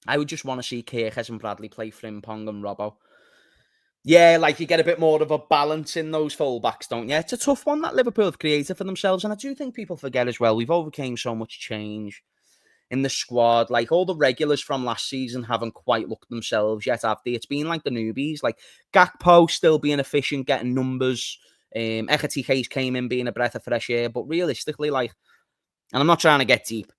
I would just want to see Kirkes and Bradley play Frimpong and Robbo. Yeah, like you get a bit more of a balance in those fullbacks, don't you? It's a tough one that Liverpool have created for themselves, and I do think people forget as well. We've overcame so much change in the squad. Like, all the regulars from last season haven't quite looked themselves yet, have they? It's been like the newbies, like Gakpo still being efficient, getting numbers. Ekatike came in being a breath of fresh air, but realistically, like, and I'm not trying to get deep,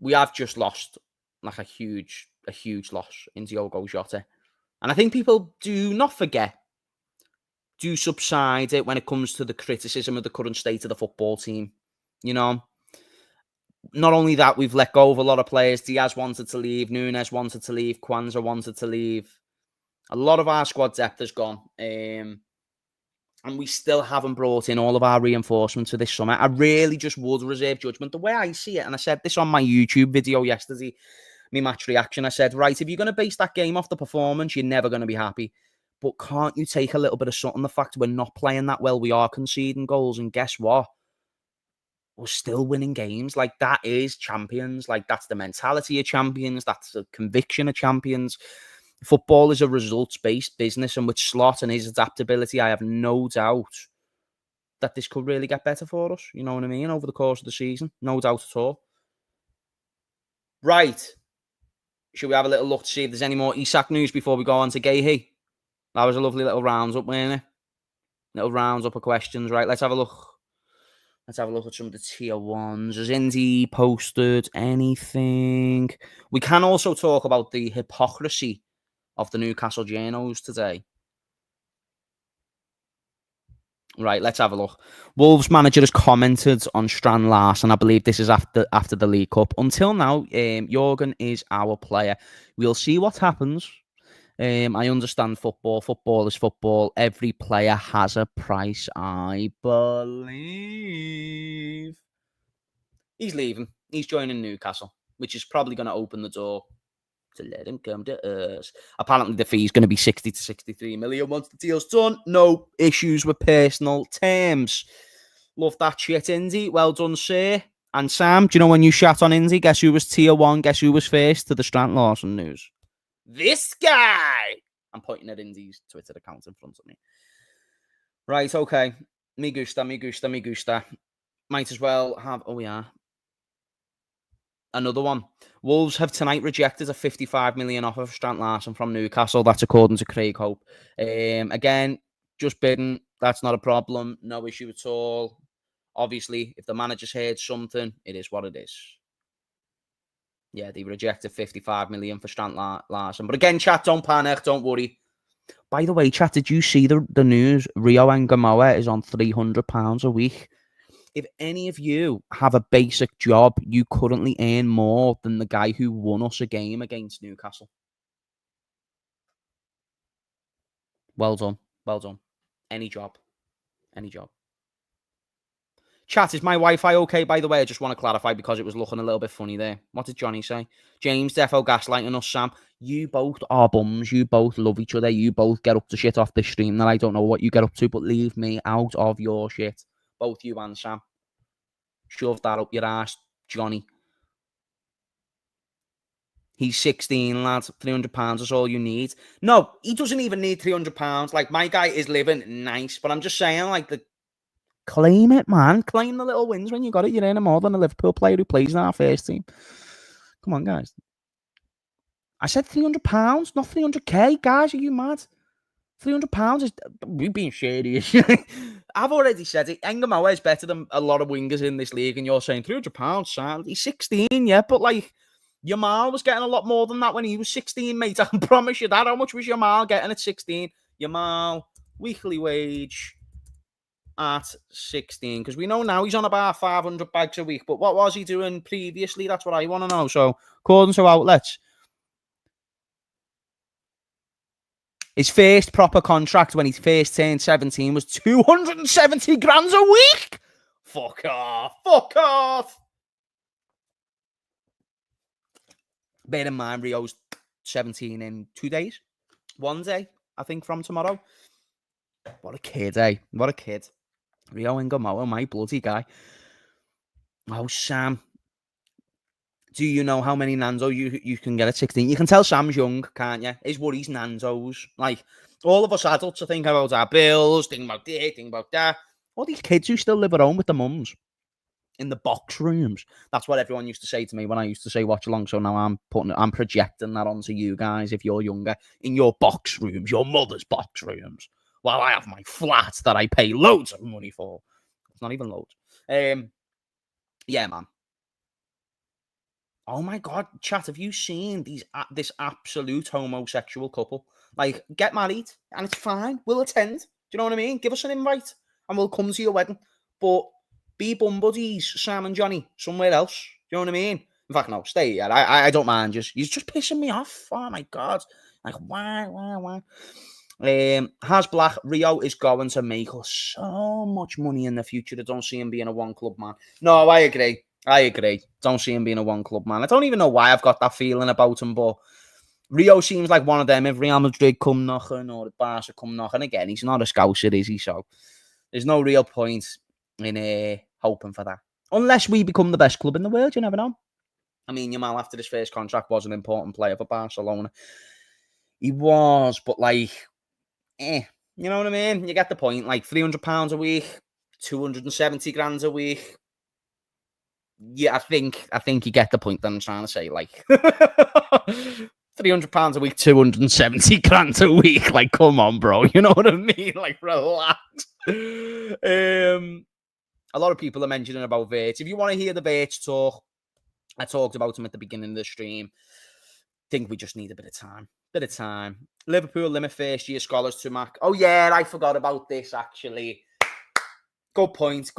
we have just lost like a huge loss in Diogo Jota. And I think people do not forget, do subside it when it comes to the criticism of the current state of the football team. You know, not only that, we've let go of a lot of players. Diaz wanted to leave, Nunes wanted to leave, Kwanzaa wanted to leave. A lot of our squad depth has gone. And we still haven't brought in all of our reinforcements for this summer. I really just would reserve judgment. The way I see it, and I said this on my YouTube video yesterday, my match reaction, I said, right, if you're going to base that game off the performance, you're never going to be happy. But can't you take a little bit of something? The fact we're not playing that well, we are conceding goals, and guess what? We're still winning games. Like, that is champions. Like, that's the mentality of champions. That's the conviction of champions. Football is a results-based business, and with Slot and his adaptability, I have no doubt that this could really get better for us. You know what I mean? Over the course of the season. No doubt at all. Right. Should we have a little look to see if there's any more Isak news before we go on to Gahey? That was a lovely little rounds up, wasn't it? Little rounds up of questions. Right, let's have a look. Let's have a look at some of the tier ones. Has Indy posted anything? We can also talk about the hypocrisy of the Newcastle Journos today. Right, let's have a look. Wolves manager has commented on Strand Larsen. I believe this is after the League Cup. Until now, Jurgen is our player. We'll see what happens. I understand football. Football is football. Every player has a price, I believe. He's leaving. He's joining Newcastle, which is probably going to open the door to let him come to us. Apparently, the fee is going to be 60 to 63 million once the deal's done. No issues with personal terms. Love that shit, Indy. Well done, sir. And Sam, do you know when you shat on Indy, guess who was tier one? Guess who was first to the Strant Larson news? This guy. I'm pointing at Indy's Twitter account in front of me. Right, okay. Me gusta, me gusta, me gusta. Might as well have... Oh, yeah. Another one. Wolves have tonight rejected a 55 million offer for Strant Larson from Newcastle. That's according to Craig Hope. Again, just bidding. That's not a problem. No issue at all. Obviously, if the manager's heard something, it is what it is. Yeah, they rejected 55 million for Strant Larson. But again, chat, don't panic. Don't worry. By the way, chat, did you see the news? Rio and Gamoa is on £300 a week. If any of you have a basic job, you currently earn more than the guy who won us a game against Newcastle. Well done. Well done. Any job. Any job. Chat, is my Wi-Fi okay, by the way? I just want to clarify because it was looking a little bit funny there. What did Johnny say? James, defo gaslighting us, Sam. You both are bums. You both love each other. You both get up to shit off this stream that I don't know what you get up to, but leave me out of your shit. Both you and Sam. Shove that up your ass, Johnny. He's 16, lads. £300 is all you need. No, he doesn't even need £300. Like, my guy is living nice, but I'm just saying, like, claim it, man. Claim the little wins when you got it. You're earning more than a Liverpool player who plays in our first team. Come on, guys. I said £300, not 300k. Guys, are you mad? £300 is... We've been shady. I've already said it. Engamoa is better than a lot of wingers in this league, and you're saying £300, Sam. He's 16, yeah, but, like, Yamal was getting a lot more than that when he was 16, mate. I can promise you that. How much was Yamal getting at 16? Yamal, weekly wage at 16. Because we know now he's on about 500 bags a week. But what was he doing previously? That's what I want to know. So, according to outlets, his first proper contract when he first turned 17 was 270 grand a week. Fuck off. Fuck off. Bear in mind, Rio's 17 in 2 days. 1 day, I think, from tomorrow. What a kid, eh? What a kid. Rio and Gamoa, my bloody guy. Oh, Sam. Do you know how many Nandos you can get at 16? You can tell Sam's young, can't you? His worry's Nandos. Like, all of us adults are thinking about our bills, thinking about this, thinking about that. All these kids who still live at home with their mums in the box rooms. That's what everyone used to say to me when I used to say watch along. So now I'm projecting that onto you guys if you're younger, in your box rooms, your mother's box rooms, while I have my flat that I pay loads of money for. It's not even loads. Yeah, man. Oh my God, chat, have you seen this absolute homosexual couple? Like, get married and it's fine. We'll attend. Do you know what I mean? Give us an invite and we'll come to your wedding. But be bum buddies, Sam and Johnny, somewhere else. Do you know what I mean? In fact, no, stay here. I don't mind. You're just pissing me off. Oh my God. Like, why? Has Black, Rio is going to make us so much money in the future. I don't see him being a one club man. No, I agree. Don't see him being a one club man. I don't even know why I've got that feeling about him, but Rio seems like one of them. If Real Madrid come knocking or Barca come knocking, again, he's not a scouser, is he? So there's no real point in hoping for that. Unless we become the best club in the world, you never know. I mean, Yamal, after his first contract, was an important player for Barcelona. He was, but like, you know what I mean? You get the point. Like, £300 a week, 270 grand a week. Yeah, I think you get the point that I'm trying to say. Like, £300 a week, 270 grand a week. Like, come on, bro. You know what I mean? Like, relax. A lot of people are mentioning about Virts. If you want to hear the Virts talk, I talked about him at the beginning of the stream. Think we just need a bit of time. Liverpool limit first year scholars to Mac. Oh yeah, I forgot about this actually. Good point.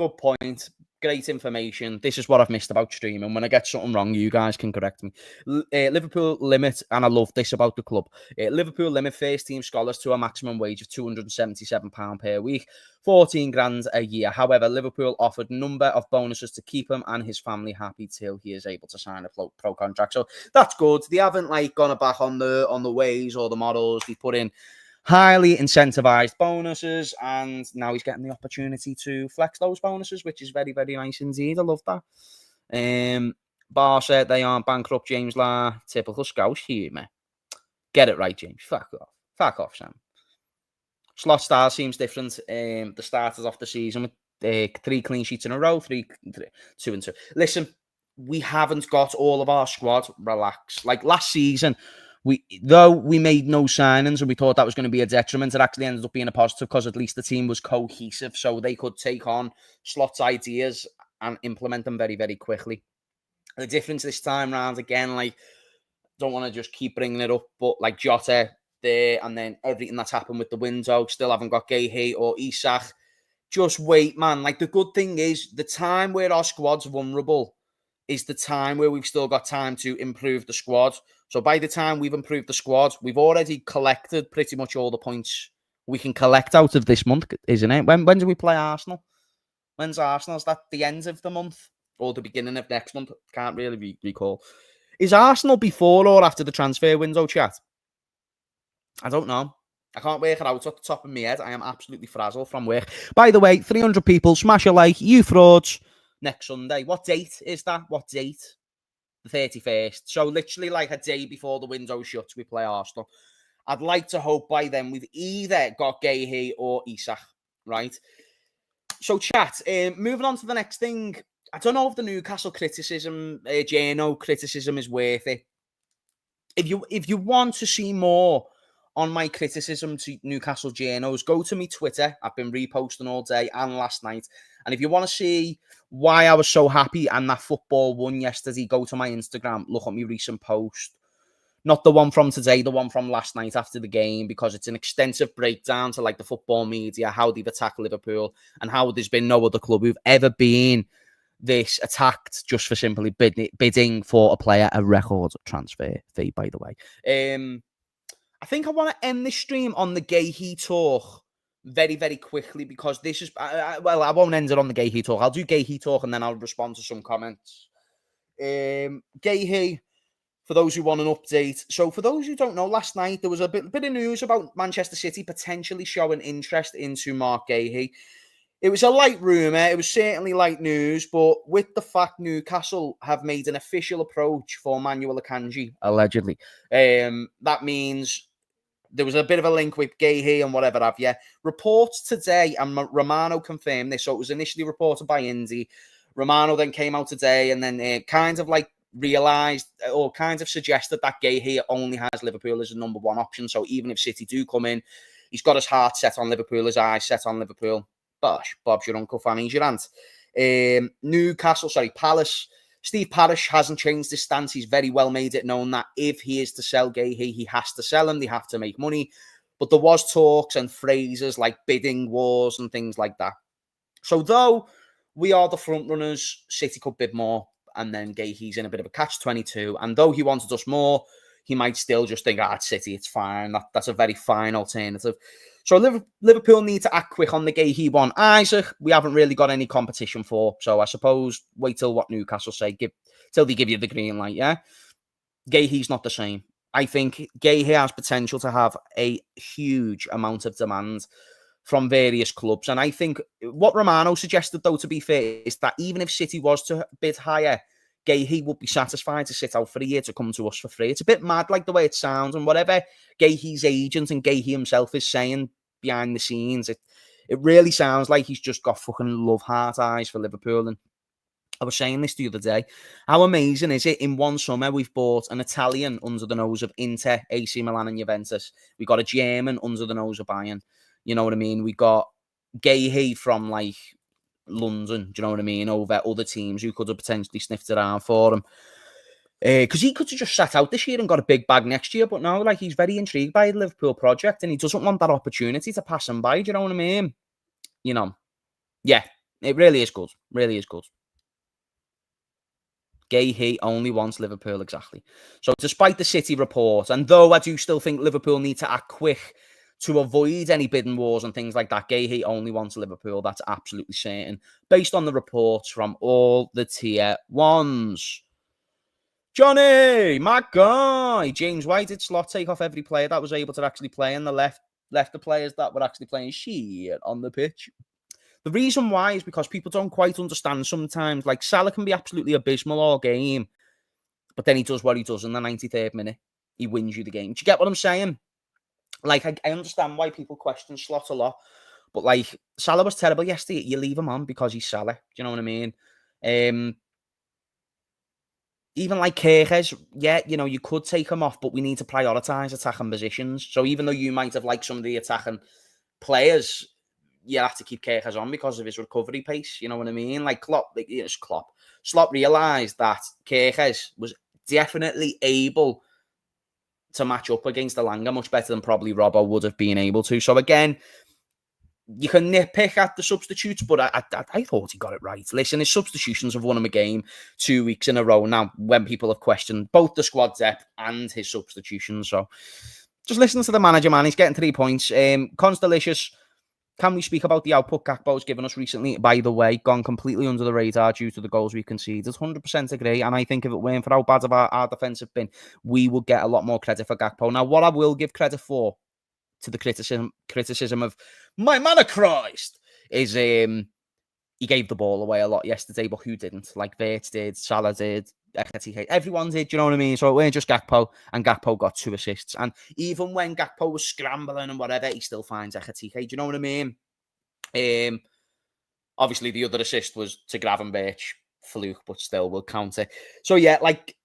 great information. This is what I've missed about streaming. When I get something wrong, you guys can correct me. Liverpool limit, and I love this about the club. Liverpool limit first team scholars to a maximum wage of £277 per week, 14 grand a year. However, Liverpool offered a number of bonuses to keep him and his family happy till he is able to sign a pro contract. So that's good. They haven't like gone back on the ways or the models. They put in highly incentivized bonuses, and now he's getting the opportunity to flex those bonuses, which is very, very nice indeed. I love that. Bar said they aren't bankrupt, James La. Typical Scouse humour. Get it right, James. Fuck off, Sam. Slot style seems different. The starters off the season with 3 clean sheets in a row, 2 and 2. Listen, we haven't got all of our squad. Relax. Like last season, though we made no signings and we thought that was going to be a detriment, it actually ended up being a positive because at least the team was cohesive, so they could take on Slot's ideas and implement them very, very quickly. The difference this time round, again, like, don't want to just keep bringing it up, but like Jota there, and then everything that's happened with the window, still haven't got Gahey or Isak. Just wait, man. Like, the good thing is the time where our squad's vulnerable is the time where we've still got time to improve the squad. So by the time we've improved the squad, we've already collected pretty much all the points we can collect out of this month, isn't it? When do we play Arsenal? When's Arsenal? Is that the end of the month or the beginning of next month? Can't really recall. Is Arsenal before or after the transfer window, chat? I don't know. I can't work it out at the top of my head. I am absolutely frazzled from work. By the way, 300 people, smash a like, you frauds. Next Sunday. What date is that? What date? The 31st. So literally like a day before the window shuts, we play Arsenal. I'd like to hope by then we've either got Gahey or Isak, right? So chat, moving on to the next thing. I don't know if the Newcastle criticism, Jano criticism is worth it. If you want to see more on my criticism to Newcastle Janos, go to me Twitter. I've been reposting all day and last night. And if you want to see why I was so happy and that football won yesterday, go to my Instagram. Look at my recent post. Not the one from today, the one from last night after the game, because it's an extensive breakdown to like the football media, how they've attacked Liverpool and how there's been no other club who've ever been this attacked just for simply bidding for a player, a record transfer fee, by the way. I think I want to end this stream on the Gahey talk very, very quickly, because this is, well, I won't end it on the Gahey talk. I'll do Gahey talk and then I'll respond to some comments. Gahey, for those who want an update. So for those who don't know, last night there was a bit of news about Manchester City potentially showing interest into Mark Gahey. It was a light rumour. It was certainly light news, but with the fact Newcastle have made an official approach for Manuel Akanji, allegedly, that means there was a bit of a link with Gahey and whatever have you. Reports today, and Romano confirmed this, so it was initially reported by Indy. Romano then came out today and then kind of like realised or kind of suggested that Gahey only has Liverpool as a number one option. So even if City do come in, he's got his heart set on Liverpool, his eyes set on Liverpool. Bosh, Bob's your uncle, Fanny's your aunt. Palace. Steve Parish hasn't changed his stance. He's very well made it known that if he is to sell Gahey, he has to sell him. They have to make money. But there was talks and phrases like bidding wars and things like that. So though we are the front runners, City could bid more, and then Gahey's in a bit of a catch-22. And though he wanted us more, he might still just think, it's City, it's fine. That's a very fine alternative. So Liverpool need to act quick on the Gahey one. Isak, we haven't really got any competition for. So I suppose wait till what Newcastle say, till they give you the green light, yeah? Gahey's not the same. I think Gahey has potential to have a huge amount of demand from various clubs. And I think what Romano suggested, though, to be fair, is that even if City was to bid higher, Gahey would be satisfied to sit out for a year to come to us for free. It's a bit mad, like the way it sounds, and whatever Gahey's agent and Gahey himself is saying behind the scenes, it really sounds like he's just got fucking love heart eyes for Liverpool. And I was saying this the other day. How amazing is it? In one summer, we've bought an Italian under the nose of Inter, AC Milan, and Juventus. We got a German under the nose of Bayern. You know what I mean? We got Gahey from like London, do you know what I mean, over other teams who could have potentially sniffed around for him. Because he could have just sat out this year and got a big bag next year, but no, like, he's very intrigued by the Liverpool project and he doesn't want that opportunity to pass him by, do you know what I mean? You know, yeah, It really is good. Really is good. Gay he only wants Liverpool, exactly. So despite the City report, and though I do still think Liverpool need to act quick to avoid any bidding wars and things like that, Gay he only wants Liverpool. That's absolutely certain. Based on the reports from all the tier ones. Johnny, my guy, James White did slot take off every player that was able to actually play, and the left the players that were actually playing shit on the pitch. The reason why is because people don't quite understand sometimes. Like, Salah can be absolutely abysmal all game, but then he does what he does in the 93rd minute. He wins you the game. Do you get what I'm saying? Like, I understand why people question Slot a lot, but like, Salah was terrible yesterday. You leave him on because he's Salah. Do you know what I mean? Even like Kirches, yeah, you know, you could take him off, but we need to prioritise attacking positions. So even though you might have liked some of the attacking players, you have to keep Kirches on because of his recovery pace. You know what I mean? Like Slot realised that Kirches was definitely able to match up against Elanga much better than probably Robbo would have been able to. So again, you can nitpick at the substitutes, but I thought he got it right. Listen, his substitutions have won him a game 2 weeks in a row now when people have questioned both the squad depth and his substitutions. So just listen to the manager, man. He's getting 3 points. Constelicious, can we speak about the output Gakpo's given us recently? By the way, gone completely under the radar due to the goals we conceded. 100% agree. And I think if it weren't for how bad of our defence have been, we would get a lot more credit for Gakpo. Now, what I will give credit for, to the criticism of my man of Christ, is he gave the ball away a lot yesterday, but who didn't? Like Verts did, Salah did, everyone did, you know what I mean? So it weren't just Gakpo, and Gakpo got 2 assists. And even when Gakpo was scrambling and whatever, he still finds Ekatike, do you know what I mean? Obviously, the other assist was to Gravenberch, fluke, but still will count it. So yeah, like,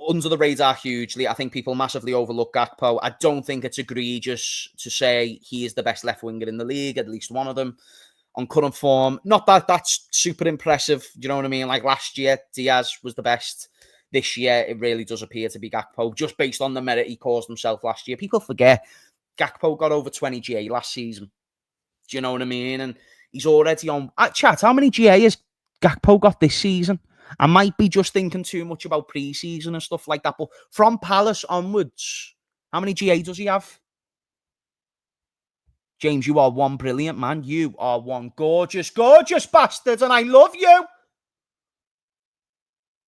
under the radar hugely. I think people massively overlook Gakpo. I don't think it's egregious to say he is the best left winger in the league, at least one of them, on current form. Not that that's super impressive, you know what I mean? Like last year, Diaz was the best. This year, it really does appear to be Gakpo, just based on the merit he caused himself last year. People forget Gakpo got over 20 GA last season. Do you know what I mean? And he's already on... Chat, how many GA has Gakpo got this season? I might be just thinking too much about pre-season and stuff like that, but from Palace onwards, how many GA does he have? James, you are one brilliant man. You are one gorgeous, gorgeous bastard, and I love you.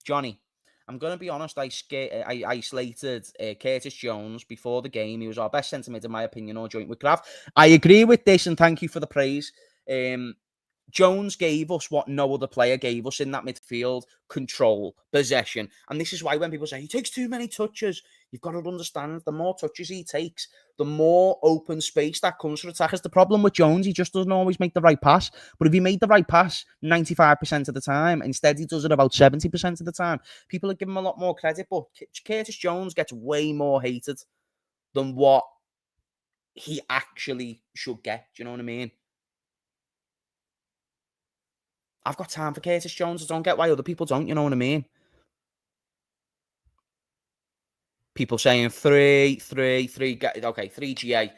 Johnny, I'm going to be honest, I slated Curtis Jones before the game. He was our best centre mid, in my opinion, or joint with Kraft. I agree with this, and thank you for the praise. Jones gave us what no other player gave us in that midfield: control, possession. And this is why when people say he takes too many touches, you've got to understand the more touches he takes, the more open space that comes for attackers. The problem with Jones, he just doesn't always make the right pass. But if he made the right pass 95% of the time, instead he does it about 70% of the time, people are giving him a lot more credit. But Curtis Jones gets way more hated than what he actually should get. Do you know what I mean? I've got time for Curtis Jones. I don't get why other people don't, you know what I mean? People saying three. Okay, 3 GA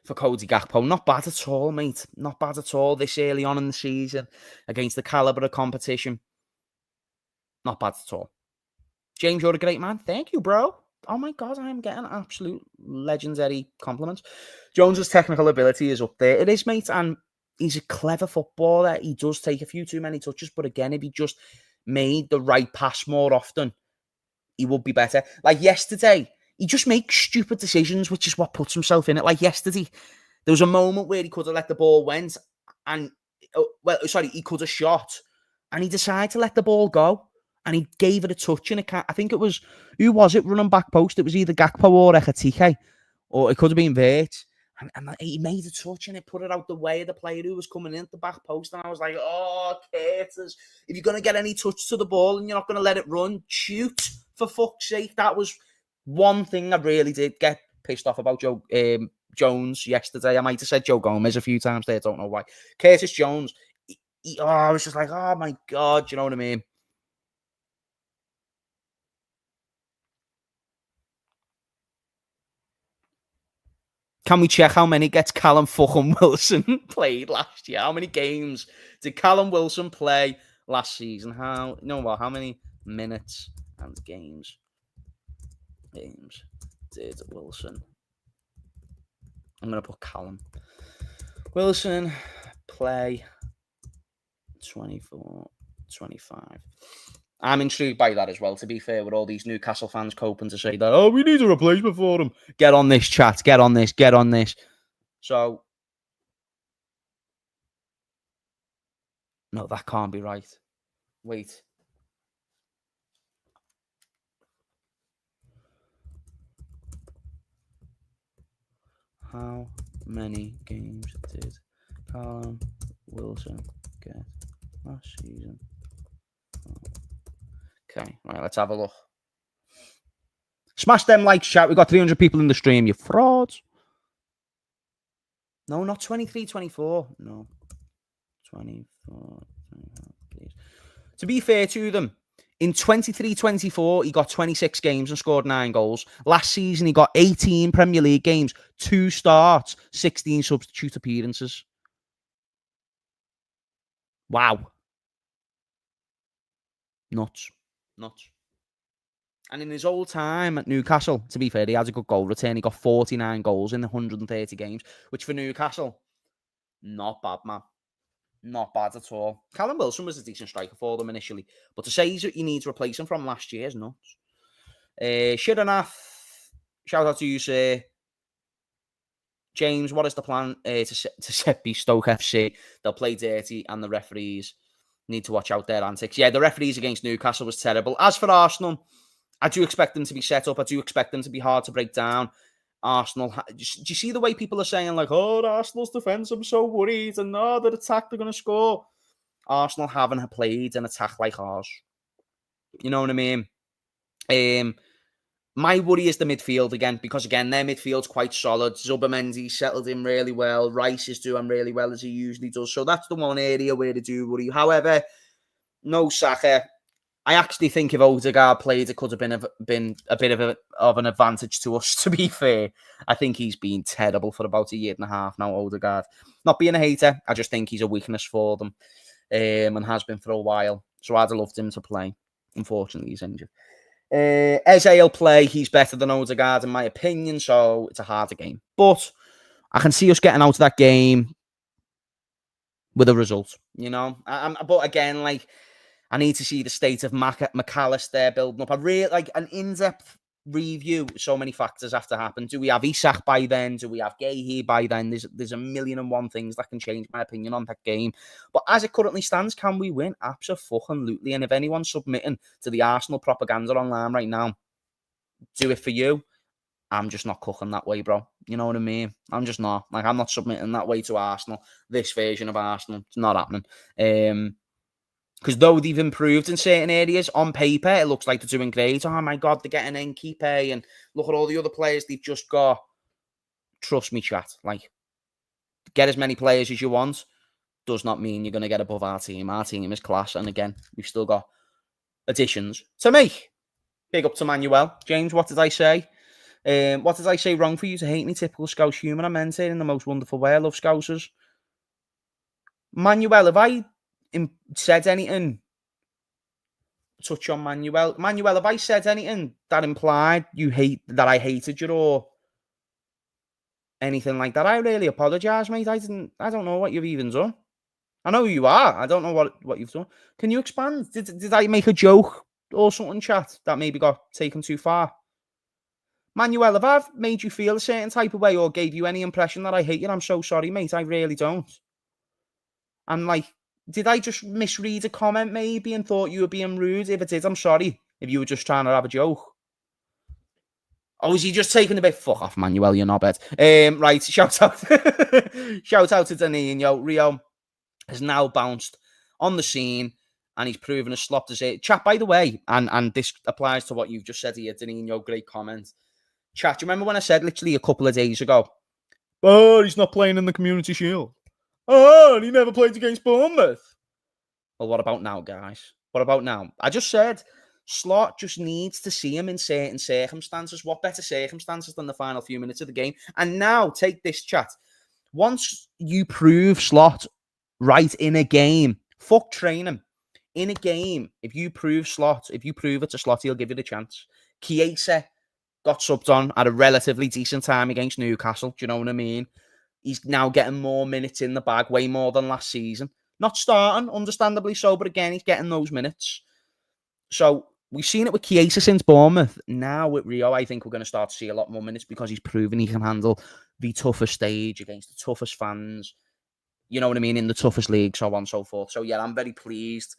for Cody Gakpo. Not bad at all, mate. Not bad at all this early on in the season against the calibre of competition. Not bad at all. James, you're a great man. Thank you, bro. Oh my God, I am getting absolute legendary compliments. Jones's technical ability is up there. It is, mate, and he's a clever footballer. He does take a few too many touches, but again, if he just made the right pass more often, he would be better. Like yesterday, he just makes stupid decisions, which is what puts himself in it. Like yesterday, there was a moment where he could have let the ball went, and he could have shot, and he decided to let the ball go, and he gave it a touch, and I think it was, who was it running back post? It was either Gakpo or Ekatike, or it could have been Vert. And he made a touch and it put it out the way of the player who was coming in at the back post. And I was like, oh, Curtis, if you're going to get any touch to the ball and you're not going to let it run, shoot, for fuck's sake. That was one thing I really did get pissed off about Jones yesterday. I might have said Joe Gomez a few times there, I don't know why. Curtis Jones, I was just like, oh my God, you know what I mean? Can we check how many gets Callum fucking Wilson played last year? How many games did Callum Wilson play last season? How many minutes and games did Wilson? I'm going to put Callum Wilson play 24, 25. I'm intrigued by that as well, to be fair, with all these Newcastle fans coping to say that, oh, we need a replacement for him. Get on this, chat. Get on this. So, no, that can't be right. Wait. How many games did Callum Wilson get last season? Okay, right, let's have a look. Smash them likes, chat. We've got 300 people in the stream, you frauds. No, not 23, 24. No. 24, 25, please. To be fair to them, in 23-24, he got 26 games and scored 9 goals. Last season, he got 18 Premier League games, 2 starts, 16 substitute appearances. Wow. Nuts. And in his whole time at Newcastle, to be fair, he has a good goal return. He got 49 goals in 130 games, which for Newcastle, not bad, man. Not bad at all. Callum Wilson was a decent striker for them initially, but to say he needs replacing from last year is nuts. Shiranath, shout out to you, sir. James, what is the plan to set beat Stoke FC? They'll play dirty and the referees need to watch out their antics. Yeah, the referees against Newcastle was terrible. As for Arsenal, I do expect them to be set up. I do expect them to be hard to break down. Arsenal, do you see the way people are saying, like, oh, Arsenal's defence, I'm so worried, and no, their attack, they're going to score. Arsenal haven't played an attack like ours. You know what I mean? My worry is the midfield again, because, again, their midfield's quite solid. Zubimendi settled in really well. Rice is doing really well, as he usually does. So that's the one area where I do worry. However, no Saka. I actually think if Odegaard played, it could have been a bit of an advantage to us, to be fair. I think he's been terrible for about a year and a half now, Odegaard. Not being a hater, I just think he's a weakness for them, and has been for a while. So I'd have loved him to play. Unfortunately, he's injured. Eze will play. He's better than Odegaard, in my opinion, so it's a harder game. But I can see us getting out of that game with a result, you know? But again, like, I need to see the state of McAllister building up. I really like an in-depth review. So many factors have to happen. Do we have Isak by then? Do we have Gahey by then? There's a million and one things that can change my opinion on that game. But as it currently stands, can we win? Absolutely. And if anyone's submitting to the Arsenal propaganda online right now, do it for you. I'm just not cooking that way, bro. You know what I mean? I'm just not. Like, I'm not submitting that way to Arsenal. This version of Arsenal, it's not happening. Because though they've improved in certain areas, on paper, it looks like they're doing great. Oh, my God, they're getting in Keeper, and look at all the other players they've just got. Trust me, chat. Like, get as many players as you want does not mean you're going to get above our team. Our team is class, and again, we've still got additions to make. Big up to Manuel. James, what did I say? What did I say wrong for you to hate me? Typical Scouse humour. I meant it in the most wonderful way. I love Scousers. Manuel, have I said anything? Touch on Manuel. Manuel, have I said anything that implied I hated you or anything like that? I really apologise, mate. I don't know what you've even done. I know who you are. I don't know what you've done. Can you expand? Did I make a joke or something, chat, that maybe got taken too far? Manuel, if I've made you feel a certain type of way or gave you any impression that I hate you, I'm so sorry, mate. I really don't. I'm like, did I just misread a comment maybe and thought you were being rude? If it did, I'm sorry. If you were just trying to have a joke. Oh, is he just taking a bit? Fuck off, Manuel, you're not bad. Right, shout out. Shout out to Danilo. Rio has now bounced on the scene and he's proven as slopped as it. Chat, by the way, and this applies to what you've just said here, Danilo, great comment. Chat, do you remember when I said literally a couple of days ago, oh, he's not playing in the Community Shield? Oh, and he never played against Bournemouth. Well, what about now, guys? What about now? I just said Slot just needs to see him in certain circumstances. What better circumstances than the final few minutes of the game? And now, take this, chat. Once you prove Slot right in a game, fuck training. In a game, if you prove it to Slot, he'll give you the chance. Chiesa got subbed on at a relatively decent time against Newcastle. Do you know what I mean? He's now getting more minutes in the bag, way more than last season. Not starting, understandably so, but again, he's getting those minutes. So we've seen it with Chiesa since Bournemouth. Now with Rio, I think we're going to start to see a lot more minutes because he's proven he can handle the toughest stage against the toughest fans. You know what I mean? In the toughest league, so on and so forth. So yeah, I'm very pleased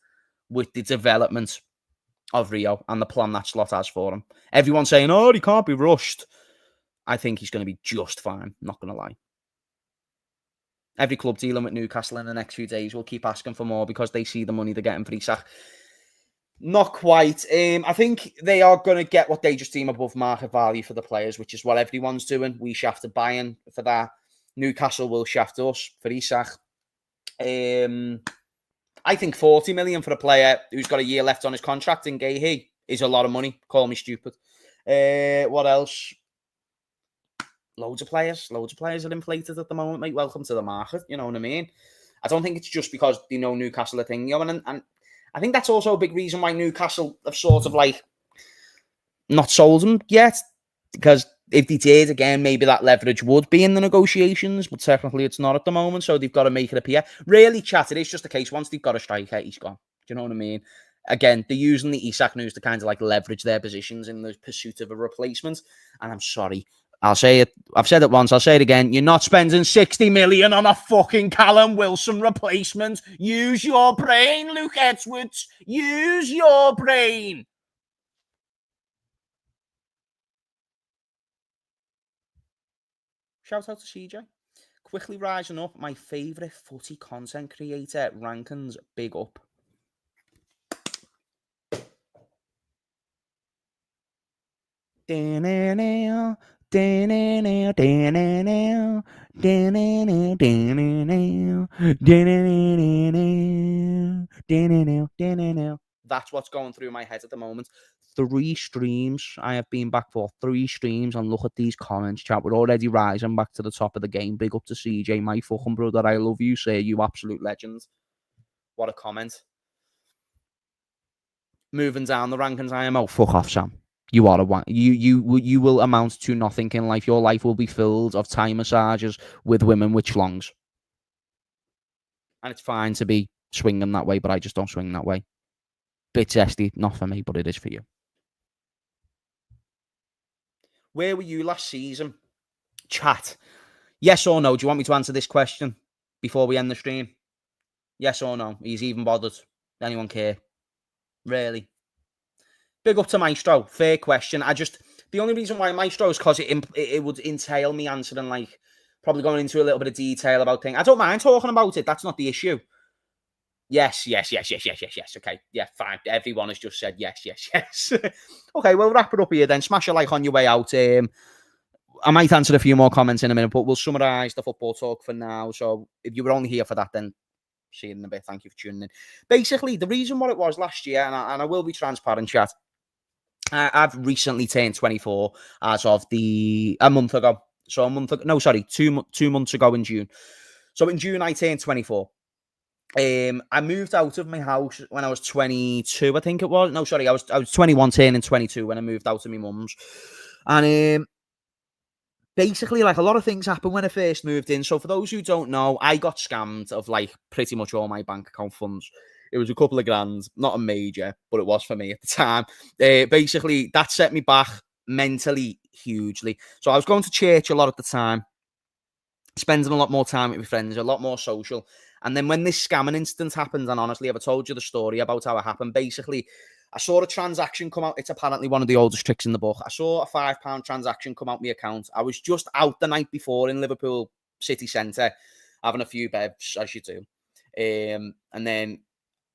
with the development of Rio and the plan that Slot has for him. Everyone's saying, oh, he can't be rushed. I think he's going to be just fine, not going to lie. Every club dealing with Newcastle in the next few days will keep asking for more because they see the money they're getting for Isak. Not quite. I think they are going to get what they just deem above market value for the players, which is what everyone's doing. We shafted Bayern for that. Newcastle will shaft us for Isak. I think 40 million for a player who's got a year left on his contract in Gahey is a lot of money. Call me stupid. What else? Loads of players are inflated at the moment, mate. Welcome to the market. You know what I mean? I don't think it's just because they know Newcastle are thing. You know, and I think that's also a big reason why Newcastle have sort of like not sold him yet. Because if they did, again, maybe that leverage would be in the negotiations, but technically it's not at the moment, so they've got to make it appear. Really, chat, it is just a case, once they've got a striker, he's gone. Do you know what I mean? Again, they're using the Isak news to kind of like leverage their positions in the pursuit of a replacement. And I'm sorry, I'll say it. I've said it once, I'll say it again. You're not spending 60 million on a fucking Callum Wilson replacement. Use your brain, Luke Edwards. Use your brain. Shout out to CJ. Quickly rising up, my favourite footy content creator, Rankins, big up. That's what's going through my head at the moment. 3 streams I have been back for. 3 streams, and look at these comments, chat. We're already rising back to the top of the game. Big up to CJ, my fucking brother. I love you, sir. You absolute legend. What a comment. Moving down the rankings, I am. Oh, fuck off, Sam. You are a one. You will amount to nothing in life. Your life will be filled of Thai massages with women with schlongs. And it's fine to be swinging that way, but I just don't swing that way. Bit zesty, not for me, but it is for you. Where were you last season? Chat. Yes or no? Do you want me to answer this question before we end the stream? Yes or no? He's even bothered. Anyone care? Really? Big up to Maestro. Fair question. The only reason why Maestro is because it would entail me answering, like, probably going into a little bit of detail about things. I don't mind talking about it. That's not the issue. Yes. Okay, yeah, fine. Everyone has just said yes. Okay, we'll wrap it up here then. Smash a like on your way out. I might answer a few more comments in a minute, but we'll summarise the football talk for now. So if you were only here for that, then see you in a bit. Thank you for tuning in. Basically, the reason what it was last year, and I will be transparent, chat. I've recently turned 24 as of a month ago. So a month ago, no, sorry, 2 months ago in June. So in June, I turned 24. I moved out of my house when I was 22, I think it was. No, sorry, I was 21, turning 22 when I moved out of my mum's. And basically, like, a lot of things happened when I first moved in. So for those who don't know, I got scammed of like pretty much all my bank account funds. It was a couple of grand, not a major, but it was for me at the time. Basically, that set me back mentally hugely. So I was going to church a lot at the time, spending a lot more time with my friends, a lot more social. And then when this scamming incident happened, and honestly, I've told you the story about how it happened. Basically, I saw a transaction come out. It's apparently one of the oldest tricks in the book. I saw a £5 transaction come out my account. I was just out the night before in Liverpool city centre, having a few bevs, as you do. And then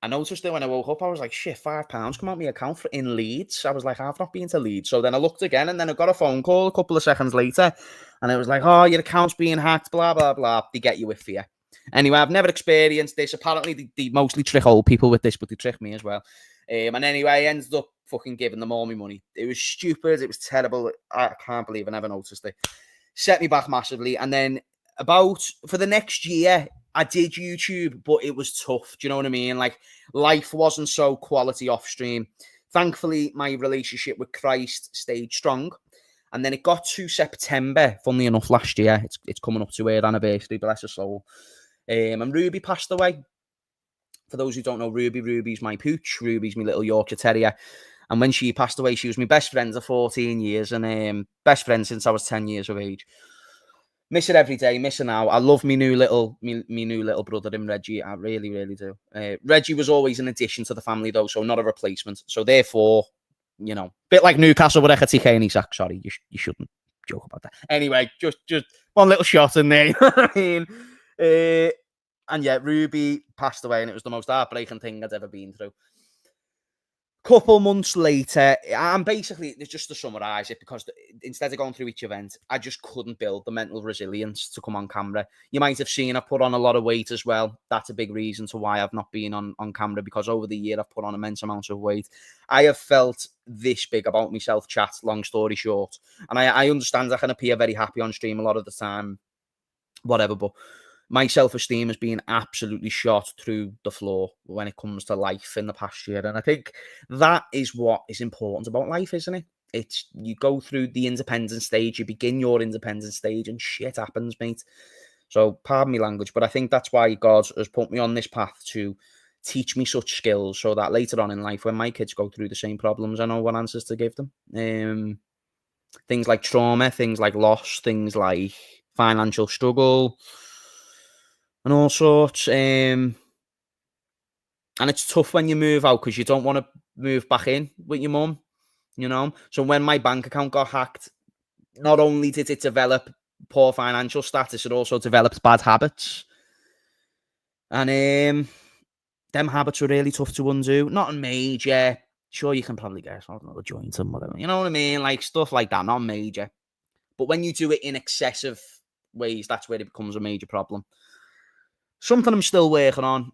I noticed that when I woke up, I was like, shit, £5 come out my account in Leeds. I was like, I've not been to Leeds. So then I looked again, and then I got a phone call a couple of seconds later, and it was like, oh, your account's being hacked, blah, blah, blah. They get you with fear. Anyway, I've never experienced this. Apparently, they mostly trick old people with this, but they trick me as well. And anyway, I ended up fucking giving them all my money. It was stupid. It was terrible. I can't believe I never noticed it. Set me back massively. And then for the next year, I did YouTube, but it was tough. Do you know what I mean? Like, life wasn't so quality off stream. Thankfully, my relationship with Christ stayed strong. And then it got to September, funnily enough, last year. It's coming up to her anniversary, bless her soul. And Ruby passed away. For those who don't know, Ruby's my pooch. Ruby's my little Yorkshire Terrier. And when she passed away, she was my best friend for 14 years and best friend since I was 10 years of age. Miss her every day, miss her now. I love me new little brother in Reggie. I really, really do. Reggie was always an addition to the family, though, so not a replacement. So therefore, you know, bit like Newcastle with TK and Isak. Sorry, you shouldn't joke about that. Anyway, just one little shot in there. You know what I mean? And yeah, Ruby passed away, and it was the most heartbreaking thing I'd ever been through. Couple months later, and basically, just to summarise it, because instead of going through each event, I just couldn't build the mental resilience to come on camera. You might have seen I put on a lot of weight as well. That's a big reason to why I've not been on camera, because over the year I've put on immense amounts of weight. I have felt this big about myself, chat, long story short. And I understand I can appear very happy on stream a lot of the time, whatever, but my self-esteem has been absolutely shot through the floor when it comes to life in the past year. And I think that is what is important about life, isn't it? It's you go through the independent stage, you begin your independent stage, and shit happens, mate. So pardon me language, but I think that's why God has put me on this path to teach me such skills so that later on in life, when my kids go through the same problems, I know what answers to give them. Things like trauma, things like loss, things like financial struggle, and all sorts. And it's tough when you move out because you don't want to move back in with your mum, you know? So when my bank account got hacked, not only did it develop poor financial status, it also developed bad habits. And them habits were really tough to undo. Not major. Sure, you can probably guess another joint and whatever. You know what I mean? Like stuff like that, not major. But when you do it in excessive ways, that's where it becomes a major problem. Something I'm still working on.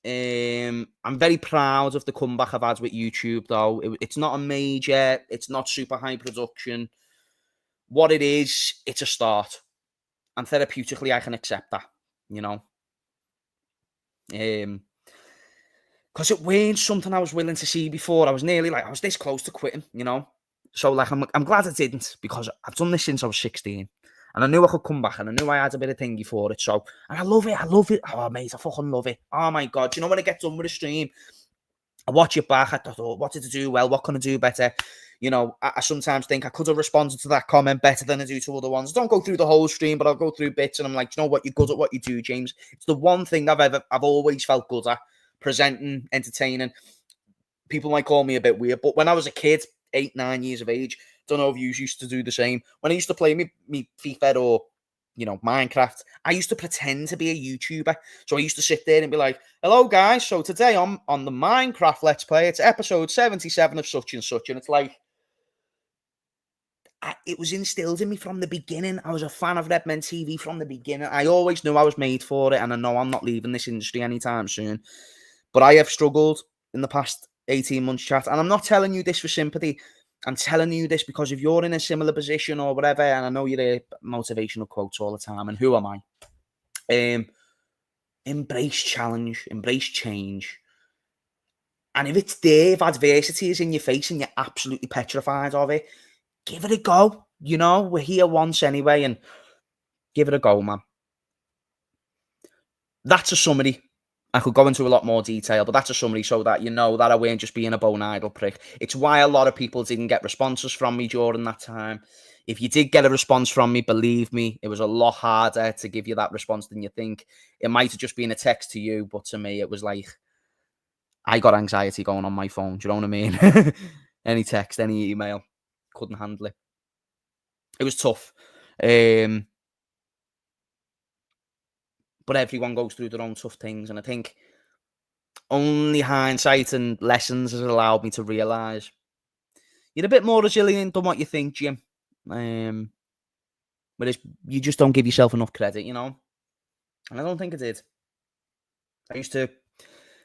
I'm very proud of the comeback I've had with YouTube, though. It's not a major, it's not super high production. What it is, it's a start. And therapeutically, I can accept that, you know. Because it weren't something I was willing to see before. I was this close to quitting, you know. So, like, I'm glad I didn't, because I've done this since I was 16. And I knew I could come back, and I knew I had a bit of thingy for it. So, and I love it. Oh, mate, I fucking love it. Oh, my God. You know, when I get done with a stream, I watch it back. I thought, what did I do well? What can I do better? You know, I sometimes think I could have responded to that comment better than I do to other ones. Don't go through the whole stream, but I'll go through bits, and I'm like, you know what? You're good at what you do, James. It's the one thing I've always felt good at: presenting, entertaining. People might call me a bit weird, but when I was a kid, 8, 9 years of age, don't know if you used to do the same. When I used to play me FIFA or, you know, Minecraft, I used to pretend to be a YouTuber. So I used to sit there and be like, hello, guys. So today on the Minecraft Let's Play, it's episode 77 of such and such. And it's like, it was instilled in me from the beginning. I was a fan of Redmen TV from the beginning. I always knew I was made for it. And I know I'm not leaving this industry anytime soon. But I have struggled in the past 18 months, chat. And I'm not telling you this for sympathy. I'm telling you this because if you're in a similar position or whatever, and I know you hear motivational quotes all the time, and who am I? Embrace challenge, embrace change. And if it's there, if adversity is in your face and you're absolutely petrified of it, give it a go. You know, we're here once anyway, and give it a go, man. That's a summary. I could go into a lot more detail, but that's a summary so that you know that I weren't just being a bone idle prick. It's why a lot of people didn't get responses from me during that time. If you did get a response from me, believe me, it was a lot harder to give you that response than you think. It might have just been a text to you, but to me, it was like, I got anxiety going on my phone. Do you know what I mean? Any text, any email, couldn't handle it. It was tough. But everyone goes through their own tough things. And I think only hindsight and lessons has allowed me to realise you're a bit more resilient than what you think, Jim. But you just don't give yourself enough credit, you know? And I don't think I did. I used to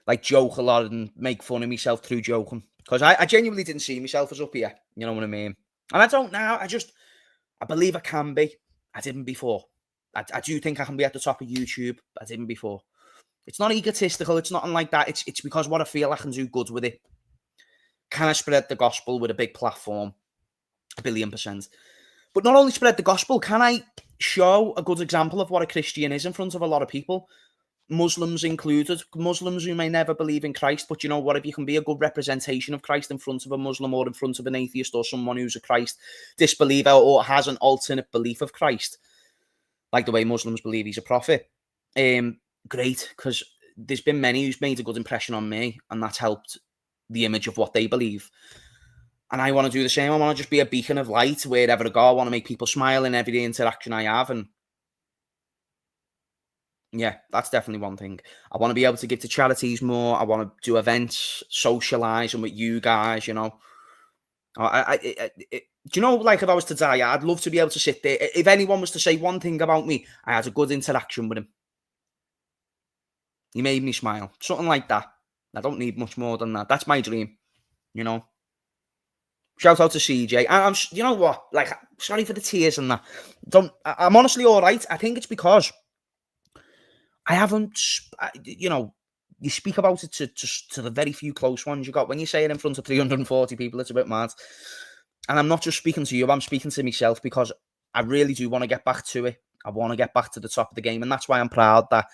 like joke a lot and make fun of myself through joking. Because I genuinely didn't see myself as up here. You know what I mean? And I don't now. I believe I can be. I didn't before. I do think I can be at the top of YouTube. I didn't before. It's not egotistical. It's nothing like that. It's because what I feel I can do good with it. Can I spread the gospel with a big platform? 1,000,000,000%. But not only spread the gospel, can I show a good example of what a Christian is in front of a lot of people? Muslims included, Muslims who may never believe in Christ, but you know what, if you can be a good representation of Christ in front of a Muslim or in front of an atheist or someone who's a Christ disbeliever or has an alternate belief of Christ, like the way Muslims believe he's a prophet, great, because there's been many who's made a good impression on me, and that's helped the image of what they believe. And I want to do the same. I want to just be a beacon of light wherever I go. I want to make people smile in every interaction I have, and yeah, that's definitely one thing. I want to be able to give to charities more. I want to do events, socialising with you guys, you know. Do you know, like if I was to die, I'd love to be able to sit there. If anyone was to say one thing about me, I had a good interaction with him. He made me smile. Something like that. I don't need much more than that. That's my dream, you know. Shout out to CJ. You know what? Like, sorry for the tears and that. I'm honestly all right. I think it's because I haven't, you know, you speak about it to the very few close ones you got. When you say it in front of 340 people, it's a bit mad. And I'm not just speaking to you, I'm speaking to myself, because I really do want to get back to it. I want to get back to the top of the game. And that's why I'm proud that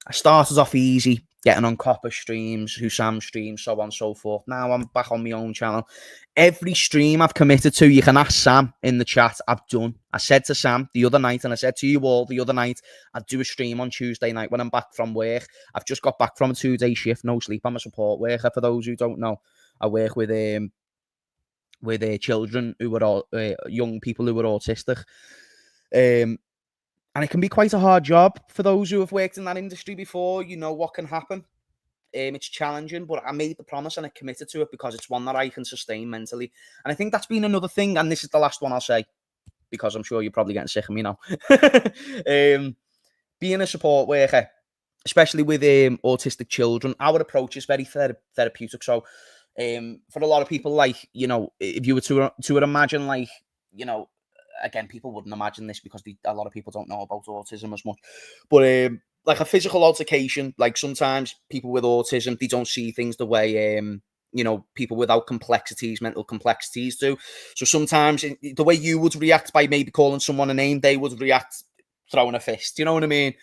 I started off easy, getting on Copper streams, Hussam streams, so on and so forth. Now I'm back on my own channel. Every stream I've committed to, you can ask Sam in the chat, I've done. I said to Sam the other night, and I said to you all the other night, I'd do a stream on Tuesday night when I'm back from work. I've just got back from a 2-day shift, no sleep. I'm a support worker, for those who don't know. I work with children who are young people who are autistic. And it can be quite a hard job for those who have worked in that industry before. You know what can happen. It's challenging, but I made the promise and I committed to it because it's one that I can sustain mentally. And I think that's been another thing. And this is the last one I'll say, because I'm sure you're probably getting sick of me now. Being a support worker, especially with autistic children, our approach is very therapeutic. So for a lot of people, like, you know, if you were to imagine, like, you know, again, people wouldn't imagine this because a lot of people don't know about autism as much. But like a physical altercation, like sometimes people with autism, they don't see things the way, you know, people without complexities, mental complexities do. So sometimes the way you would react by maybe calling someone a name, they would react throwing a fist. You know what I mean?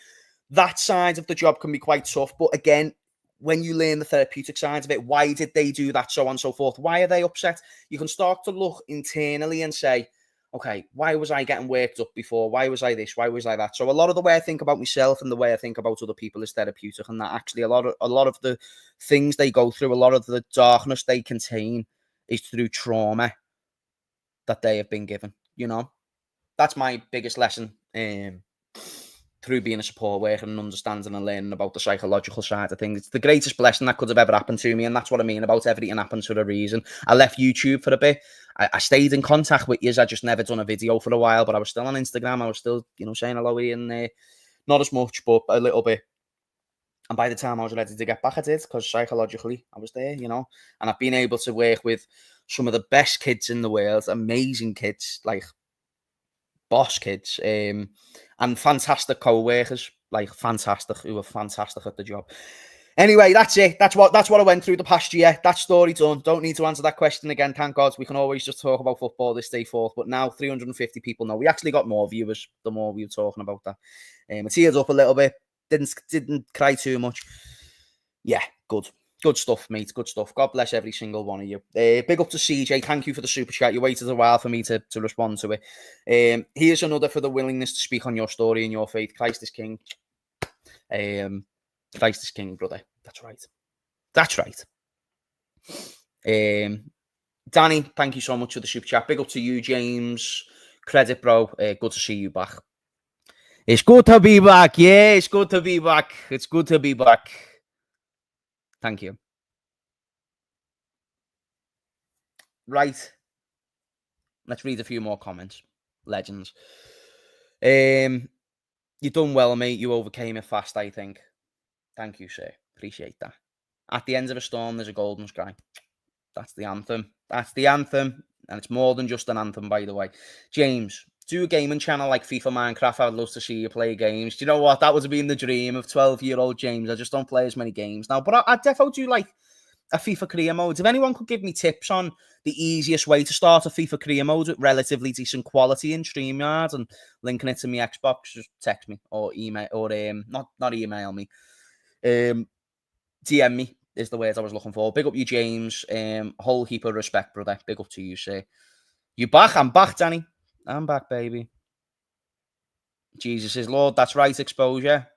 That side of the job can be quite tough. But again, when you learn the therapeutic side of it, why did they do that, so on and so forth? Why are they upset? You can start to look internally and say, okay, why was I getting worked up before? Why was I this? Why was I that? So a lot of the way I think about myself and the way I think about other people is therapeutic, and that actually a lot of the things they go through, a lot of the darkness they contain is through trauma that they have been given. You know, that's my biggest lesson through being a support worker and understanding and learning about the psychological side of things. It's the greatest blessing that could have ever happened to me, and that's what I mean about everything happens for a reason. I left YouTube for a bit. I stayed in contact with you. I just never done a video for a while, but I was still on Instagram. I was still, you know, saying hello here and there. Not as much, but a little bit. And by the time I was ready to get back, I did, because psychologically I was there, you know. And I've been able to work with some of the best kids in the world, amazing kids, like boss kids, and fantastic co-workers, like fantastic, who are fantastic at the job. Anyway, that's it. That's what I went through the past year. That story done. Don't need to answer that question again. Thank God. We can always just talk about football this day forth. But now 350 people know. We actually got more viewers the more we were talking about that. I teared up a little bit. Didn't cry too much. Yeah, good. Good stuff, mate. Good stuff. God bless every single one of you. Big up to CJ. Thank you for the super chat. You waited a while for me to respond to it. Here's another for the willingness to speak on your story and your faith. Christ is King. Christ is King, brother. That's right. That's right. Danny, thank you so much for the super chat. Big up to you, James. Credit, bro. Good to see you back. It's good to be back. Yeah, it's good to be back. It's good to be back. Thank you. Right. Let's read a few more comments. Legends. You done well, mate. You overcame it fast, I think. Thank you, sir. Appreciate that. At the end of a storm, there's a golden sky. That's the anthem. That's the anthem. And it's more than just an anthem, by the way. James, do a gaming channel like FIFA Minecraft. I'd love to see you play games. Do you know what? That would have been the dream of 12-year-old James. I just don't play as many games now. But I definitely do like a FIFA career mode. If anyone could give me tips on the easiest way to start a FIFA career mode with relatively decent quality in StreamYard and linking it to my Xbox, just text me or email or not email me. DM me is the words I was looking for. Big up you, James. Whole heap of respect, brother. Big up to you, sir. You back? I'm back, Danny. I'm back, baby. Jesus is Lord. That's right, exposure.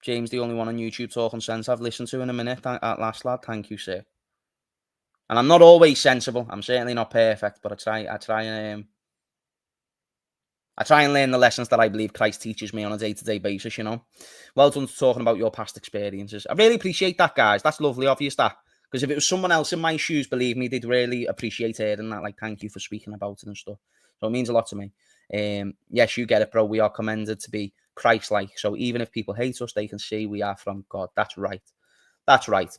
James, the only one on YouTube talking sense I've listened to in a minute at last, lad. Thank you, sir. And I'm not always sensible. I'm certainly not perfect, but I try and learn the lessons that I believe Christ teaches me on a day-to-day basis, you know. Well done for talking about your past experiences. I really appreciate that, guys. That's lovely of you, that. Because if it was someone else in my shoes, believe me, they'd really appreciate hearing that. Like, thank you for speaking about it and stuff. So it means a lot to me. Yes, you get it, bro. We are commended to be Christ-like. So even if people hate us, they can see we are from God. That's right. That's right.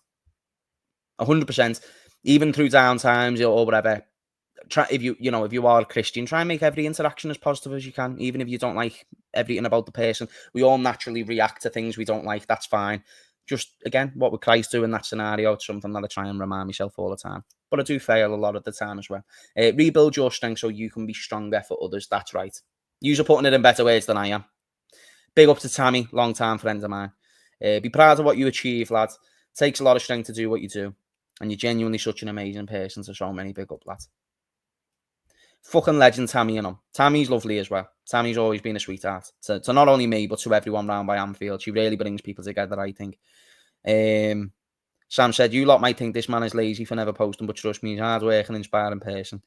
100%. Even through downtimes or whatever. Try if you are a Christian, try and make every interaction as positive as you can, even if you don't like everything about the person. We all naturally react to things we don't like. That's fine. Just again, what would Christ do in that scenario? It's something that I try and remind myself all the time. But I do fail a lot of the time as well. Rebuild your strength so you can be stronger for others. That's right. You're putting it in better words than I am. Big up to Tammy, long time friend of mine. Be proud of what you achieve, lad. It takes a lot of strength to do what you do, and you're genuinely such an amazing person. To so many, big up, lad. Fucking legend, Tammy, you know. Tammy's lovely as well. Tammy's always been a sweetheart. To not only me, but to everyone round by Anfield. She really brings people together, I think. Sam said, you lot might think this man is lazy for never posting, but trust me, he's hard working, inspiring person.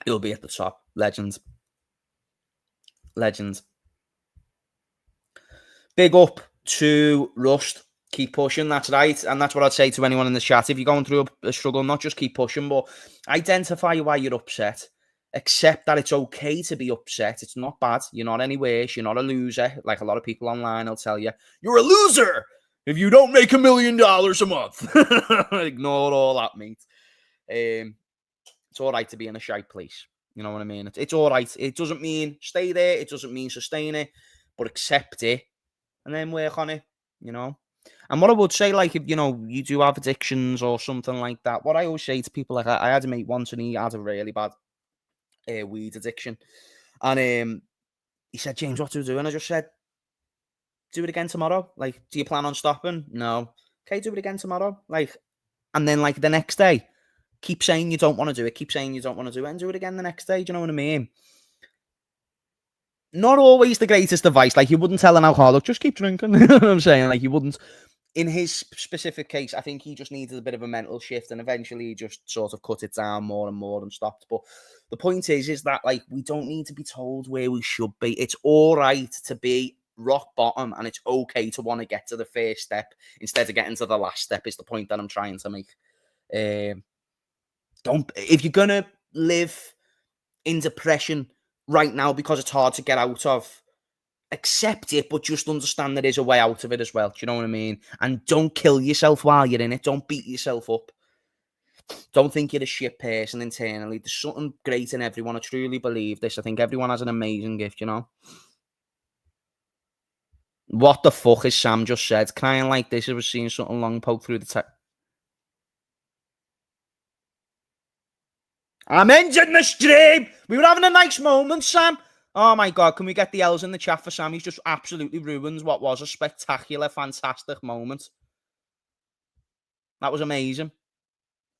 He'll be at the top. Legend. Legend. Big up to Rust. Keep pushing, that's right. And that's what I'd say to anyone in the chat. If you're going through a struggle, not just keep pushing, but identify why you're upset. Accept that it's okay to be upset. It's not bad. You're not any worse. You're not a loser. Like a lot of people online will tell you, you're a loser if you don't make $1 million a month. Ignore all that, mate. It's all right to be in a shite place. You know what I mean? It's all right. It doesn't mean stay there. It doesn't mean sustain it, but accept it and then work on it, you know? And what I would say, like, if, you do have addictions or something like that, what I always say to people, like, I had a mate once and he had a really bad weed addiction. And he said, James, what do I do? And I just said, do it again tomorrow. Like, do you plan on stopping? No. Okay, do it again tomorrow. Like, and then, like, the next day, keep saying you don't want to do it. Keep saying you don't want to do it and do it again the next day. Do you know what I mean? Not always the greatest advice. Like, you wouldn't tell an alcoholic, just keep drinking. You know what I'm saying? Like, you wouldn't. In his specific case, I think he just needed a bit of a mental shift, and eventually he just sort of cut it down more and more and stopped. But the point is that, like, we don't need to be told where we should be. It's all right to be rock bottom, and it's okay to want to get to the first step instead of getting to the last step, is the point that I'm trying to make. If you're going to live in depression right now because it's hard to get out of, accept it, but just understand there is a way out of it as well. Do you know what I mean? And don't kill yourself while you're in it. Don't beat yourself up. Don't think you're a shit person internally. There's something great in everyone. I truly believe this. I think everyone has an amazing gift, you know? What the fuck is Sam just said? Crying like this, I was seeing something long poke through the text. I'm ending the stream. We were having a nice moment, Sam. Oh my God, can we get the L's in the chat for Sam? He's just absolutely ruined what was a spectacular, fantastic moment. That was amazing.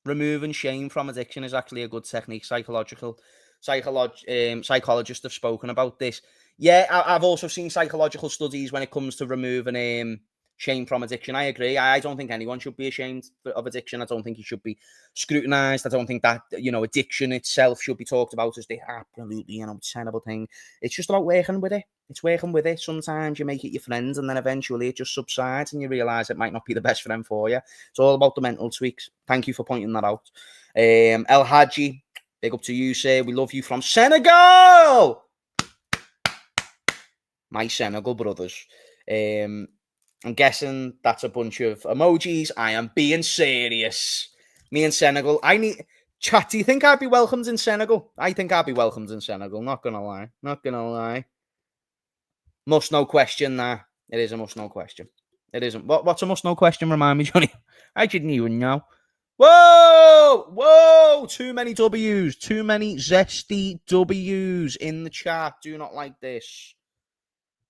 Removing shame from addiction is actually a good technique. Psychologists have spoken about this. Yeah, I've also seen psychological studies when it comes to removing shame from addiction. I agree. I don't think anyone should be ashamed of addiction. I don't think it should be scrutinized. I don't think that, addiction itself should be talked about as the absolutely, terrible thing. It's just about working with it. It's working with it. Sometimes you make it your friend and then eventually it just subsides and you realize it might not be the best friend for you. It's all about the mental tweaks. Thank you for pointing that out. El Hadji, big up to you, sir. We love you from Senegal. My Senegal brothers. I'm guessing that's a bunch of emojis. I am being serious. Me in Senegal. I need chat. Do you think I'd be welcomed in Senegal? I think I'd be welcomed in Senegal. Not gonna lie. Not gonna lie. Must no question. Nah, it is a must no question. It isn't. What's a must no question? Remind me, Johnny. I didn't even know. Whoa! Whoa! Too many W's. Too many zesty W's in the chat. Do not like this.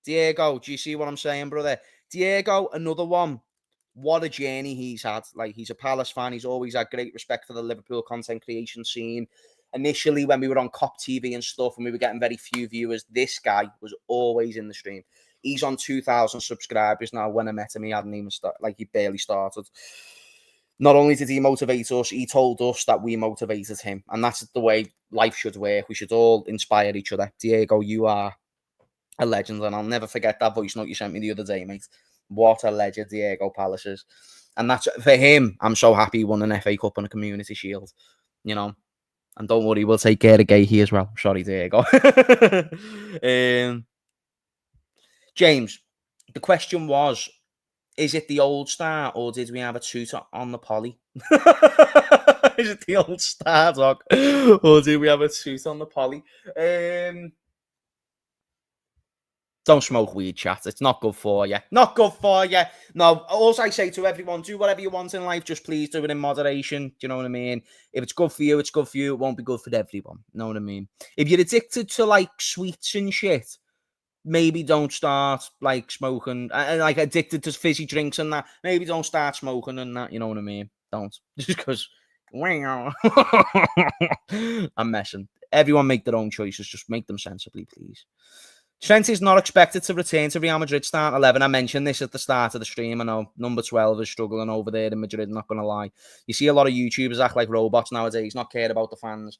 Diego, do you see what I'm saying, brother? Diego, another one. What a journey he's had. Like, he's a Palace fan. He's always had great respect for the Liverpool content creation scene. Initially, when we were on COP TV and stuff, and we were getting very few viewers, this guy was always in the stream. He's on 2,000 subscribers now. When I met him, he hadn't even started. Like, he barely started. Not only did he motivate us, he told us that we motivated him. And that's the way life should work. We should all inspire each other. Diego, you are a legend, and I'll never forget that voice note you sent me the other day, mate. What a legend Diego Palace is. And that's for him. I'm so happy he won an FA Cup and a Community Shield, you know. And don't worry, we'll take care of Gahey as well. Sorry, Diego. James, the question was, is it the old star or did we have a tutor on the poly? Is it the old star, dog? Or did we have a tutor on the poly? Don't smoke weed, chat. It's not good for you. Not good for you. No, all I say to everyone, do whatever you want in life. Just please do it in moderation. Do you know what I mean? If it's good for you, it's good for you. It won't be good for everyone. You know what I mean? If you're addicted to, like, sweets and shit, maybe don't start, like, smoking. And, like, addicted to fizzy drinks and that, maybe don't start smoking and that. You know what I mean? Don't. Just because... I'm messing. Everyone make their own choices. Just make them sensibly, please. Trent is not expected to return to Real Madrid start 11. I mentioned this at the start of the stream. I know number 12 is struggling over there in Madrid, not going to lie. You see a lot of YouTubers act like robots nowadays, not care about the fans,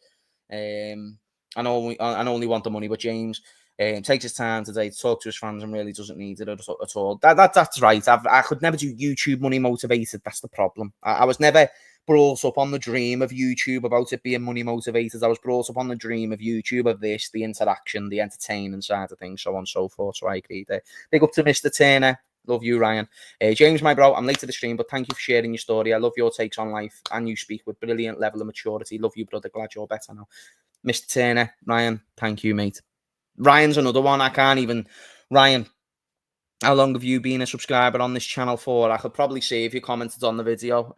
and only want the money. But James takes his time today to talk to his fans and really doesn't need it at all. That's right. I could never do YouTube money motivated. That's the problem. I was never brought up on the dream of YouTube about it being money motivated. I was brought up on the dream of YouTube of this, the interaction, the entertaining side of things, so on and so forth. So I agree there. Big up to Mr. Turner. Love you, Ryan. James, my bro, I'm late to the stream, but thank you for sharing your story. I love your takes on life, and you speak with brilliant level of maturity. Love you, brother. Glad you're better now. Mr. Turner, Ryan, thank you, mate. Ryan's another one. Ryan, how long have you been a subscriber on this channel for? I could probably see if you commented on the video.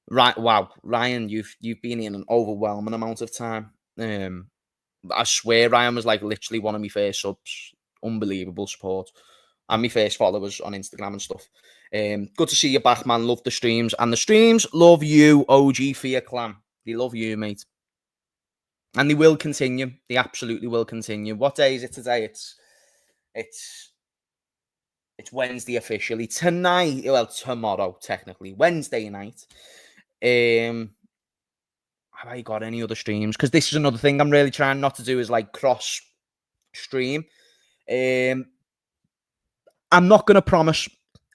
Right, wow, Ryan, you've been in an overwhelming amount of time. I swear, Ryan was like literally one of my first subs. Unbelievable support, and my first followers on Instagram and stuff. Good to see you back, man. Love the streams, and the streams love you, OG Fear Clan. They love you, mate, and they will continue. They absolutely will continue. What day is it today? It's Wednesday officially. Tonight, well, tomorrow technically, Wednesday night. Have I got any other streams? Because this is another thing I'm really trying not to do is like cross stream. I'm not going to promise,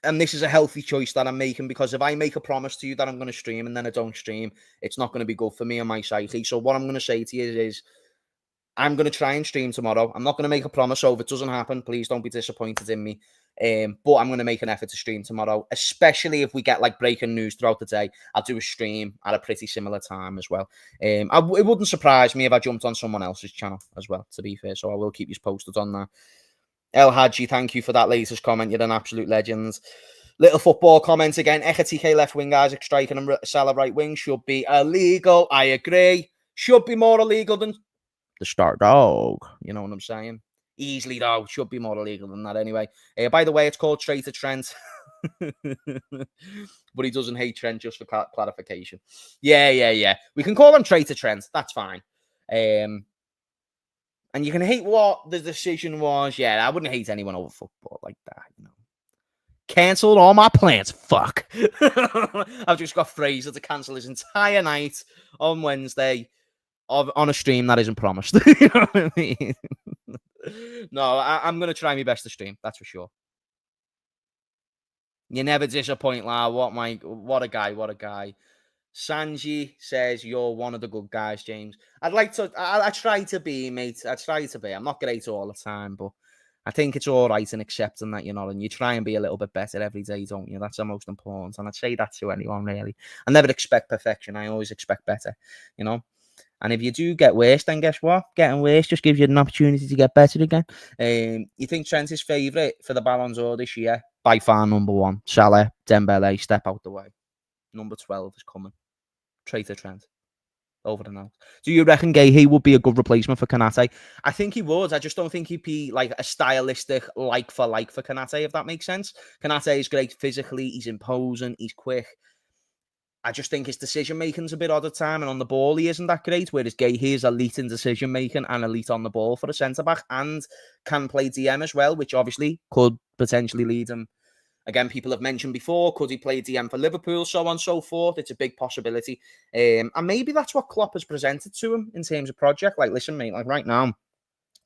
and this is a healthy choice that I'm making, because if I make a promise to you that I'm going to stream and then I don't stream, it's not going to be good for me and my psyche. So what I'm going to say to you is I'm going to try and stream tomorrow. I'm not going to make a promise, so if it doesn't happen, please don't be disappointed in me. But I'm going to make an effort to stream tomorrow, especially if we get like breaking news throughout the day. I'll do a stream at a pretty similar time as well. It wouldn't surprise me if I jumped on someone else's channel as well, to be fair. So I will keep you posted on that. El Hadji, thank you for that latest comment. You're an absolute legend. Little football comments again. Ekatike left wing, Isak striking and Salah right wing should be illegal. I agree. Should be more illegal than the start dog. You know what I'm saying? Easily, though. Should be more illegal than that anyway. By the way, it's called Traitor Trent. But he doesn't hate Trent, just for clarification. Yeah. We can call him Traitor Trent. That's fine. And you can hate what the decision was. Yeah, I wouldn't hate anyone over football like that, you know. Cancelled all my plans. Fuck. I've just got Fraser to cancel his entire night on Wednesday on a stream that isn't promised. You know what I mean? No, I'm going to try my best to stream. That's for sure. You never disappoint, La. What a guy. Sanji says you're one of the good guys, James. I try to be, mate. I try to be. I'm not great all the time, but I think it's all right in accepting that you're not, and you try and be a little bit better every day, don't you? That's the most important. And I'd say that to anyone, really. I never expect perfection. I always expect better, you know? And if you do get worse, then guess what? Getting worse just gives you an opportunity to get better again. You think Trent is favourite for the Ballon d'Or this year? By far number one. Salah, Dembele, step out the way. Number 12 is coming. Traitor Trent. Over and out. Do you reckon Gahey would be a good replacement for Kanate? I think he would. I just don't think he'd be like a stylistic like for Kanate, if that makes sense. Kanate is great physically. He's imposing. He's quick. I just think his decision making's a bit odd at time, and on the ball he isn't that great. Whereas Gahey is elite in decision making and elite on the ball for a centre back, and can play DM as well, which obviously could potentially lead him. Again, people have mentioned before, could he play DM for Liverpool, so on and so forth. It's a big possibility. And maybe that's what Klopp has presented to him in terms of project. Like, listen, mate, like right now,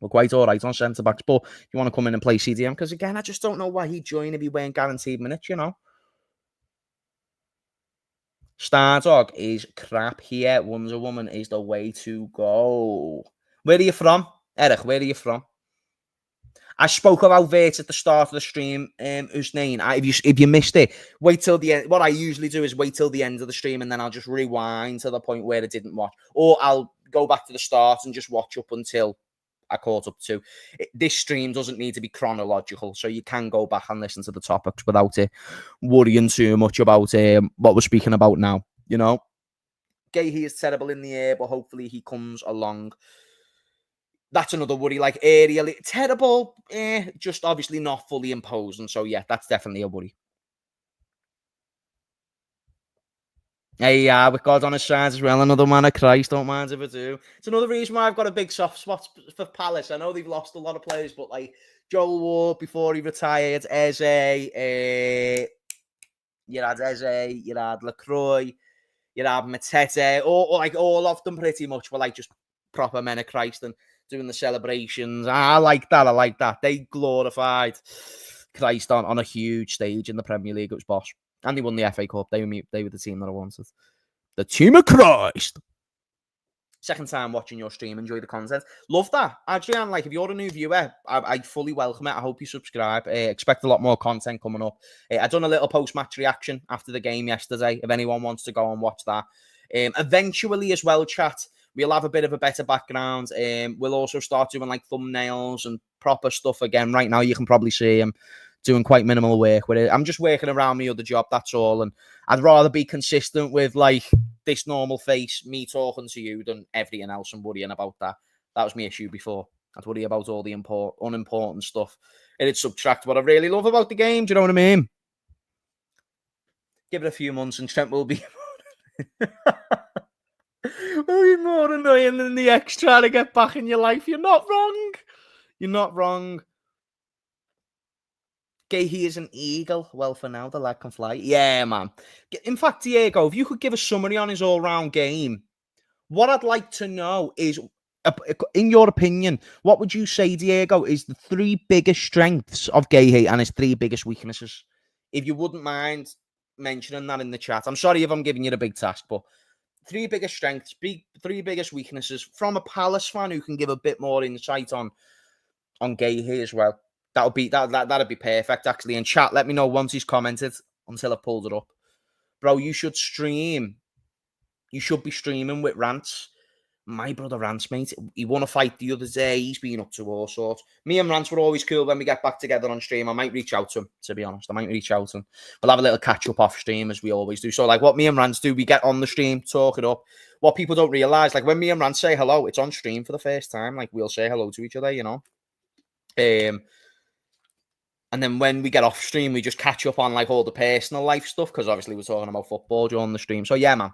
we're quite all right on centre-backs, but you want to come in and play CDM? Because, again, I just don't know why he'd join if he weren't guaranteed minutes, you know? Stardog is crap here. Wonder Woman is the way to go. Where are you from? Eric, where are you from? I spoke about Vert at the start of the stream. Husnain, if you missed it, wait till the end. What I usually do is wait till the end of the stream, and then I'll just rewind to the point where I didn't watch, or I'll go back to the start and just watch up until I caught up to. This stream doesn't need to be chronological, so you can go back and listen to the topics without worrying too much about what we're speaking about now. You know, Gahey is terrible in the air, but hopefully he comes along. That's another worry. Like aerially, terrible, just obviously not fully imposing. So yeah, that's definitely a worry. Hey, with God on his side as well, another man of Christ, don't mind if I do. It's another reason why I've got a big soft spot for Palace. I know they've lost a lot of players, but like Joel Ward before he retired, Eze, you had Eze, you had LaCroix, you had Matete, all of them pretty much were like just proper men of Christ and doing the celebrations. I like that. They glorified Christ on a huge stage in the Premier League. It was boss. And they won the FA Cup. They were the team that I wanted. The team of Christ. Second time watching your stream. Enjoy the content. Love that. Adrian, like, if you're a new viewer, I fully welcome it. I hope you subscribe. Expect a lot more content coming up. I done a little post-match reaction after the game yesterday. If anyone wants to go and watch that. Eventually as well, chat, we'll have a bit of a better background. We'll also start doing like thumbnails and proper stuff again. Right now, you can probably see him doing quite minimal work with it. I'm just working around my other job, that's all. And I'd rather be consistent with like this normal face, me talking to you, than everything else and worrying about that. That was my issue before. I'd worry about all the unimportant stuff. It'd subtract what I really love about the game. Do you know what I mean? Give it a few months and Trent will be will be more annoying than the ex trying to get back in your life. You're not wrong. You're not wrong. Gahey is an eagle. Well, for now, the lad can fly. Yeah, man. In fact, Diego, if you could give a summary on his all-round game, what I'd like to know is, in your opinion, what would you say, Diego, is the three biggest strengths of Gahey and his three biggest weaknesses? If you wouldn't mind mentioning that in the chat. I'm sorry if I'm giving you a big task, but three biggest strengths, three biggest weaknesses from a Palace fan who can give a bit more insight on Gahey as well. That'd be perfect, actually. And chat, let me know once he's commented until I've pulled it up. Bro, you should stream. You should be streaming with Rants. My brother Rants, mate, he won a fight the other day. He's been up to all sorts. Me and Rants were always cool when we get back together on stream. I might reach out to him, to be honest. We'll have a little catch-up off stream, as we always do. So, like, what me and Rants do, we get on the stream, talk it up. What people don't realise, like, when me and Rants say hello, it's on stream for the first time. Like, we'll say hello to each other, you know? And then when we get off stream, we just catch up on like all the personal life stuff, because obviously we're talking about football during the stream. So yeah, man.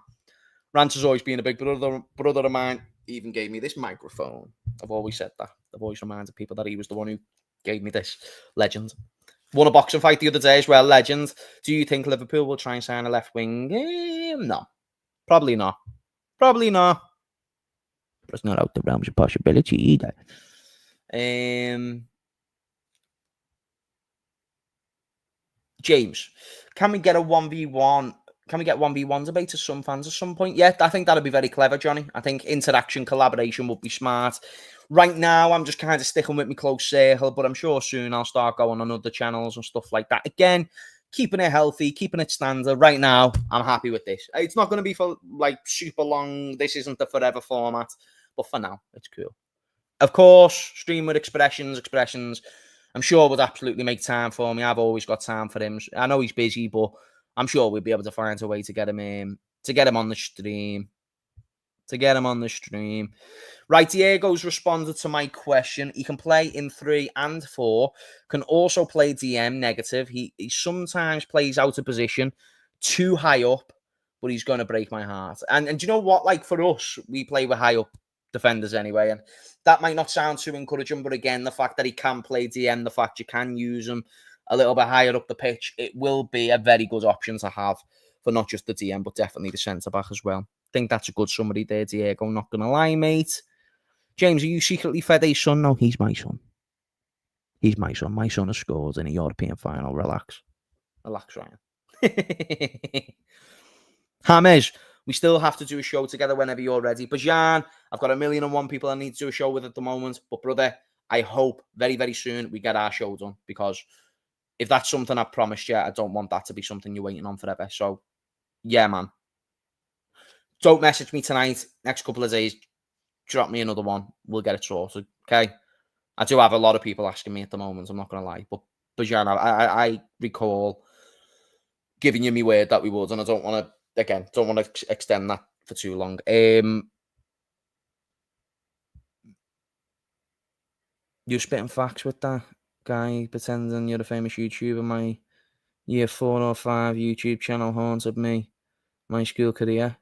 Rance has always been a big brother of mine. He even gave me this microphone. I've always said that. I've always reminded people that he was the one who gave me this. Legend. Won a boxing fight the other day as well. Legend. Do you think Liverpool will try and sign a left wing? No. Probably not. But it's not out the realms of possibility either. James, can we get a 1v1 Can we get 1v1 debate to some fans at some point? Yeah, I think that'd be very clever, Johnny. I think interaction, collaboration would be smart. Right now, I'm just kind of sticking with my close circle, but I'm sure soon I'll start going on other channels and stuff like that. Again, keeping it healthy, keeping it standard. Right now, I'm happy with this. It's not going to be for like super long. This isn't the forever format, but for now, it's cool. Of course, stream with expressions. I'm sure would absolutely make time for me. I've always got time for him. I know he's busy, but I'm sure we'll be able to find a way to get him in, to get him on the stream. Right, Diego's responded to my question. He can play in 3 and 4, can also play DM negative. He sometimes plays out of position, too high up, but he's going to break my heart. And do you know what? Like, for us, we play with high up defenders anyway, and that might not sound too encouraging, but again, the fact that he can play DM, the fact you can use him a little bit higher up the pitch, it will be a very good option to have for not just the DM, but definitely the centre-back as well. I think that's a good summary there, Diego. Not going to lie, mate. James, are you secretly Fede's son? No, he's my son. He's my son. My son has scored in a European final. Relax. Relax, Ryan. James, we still have to do a show together whenever you're ready. Bajan, I've got 1,001 people I need to do a show with at the moment. But, brother, I hope very, very soon we get our show done. Because if that's something I've promised you, I don't want that to be something you're waiting on forever. So, yeah, man. Don't message me tonight. Next couple of days, drop me another one. We'll get it sorted. Okay? I do have a lot of people asking me at the moment. I'm not going to lie. But Bajan, I recall giving you my word that we would. And I don't want to extend that for too long. You're spitting facts with that guy pretending you're a famous YouTuber. My year 4 or 5 YouTube channel haunted me. My school career.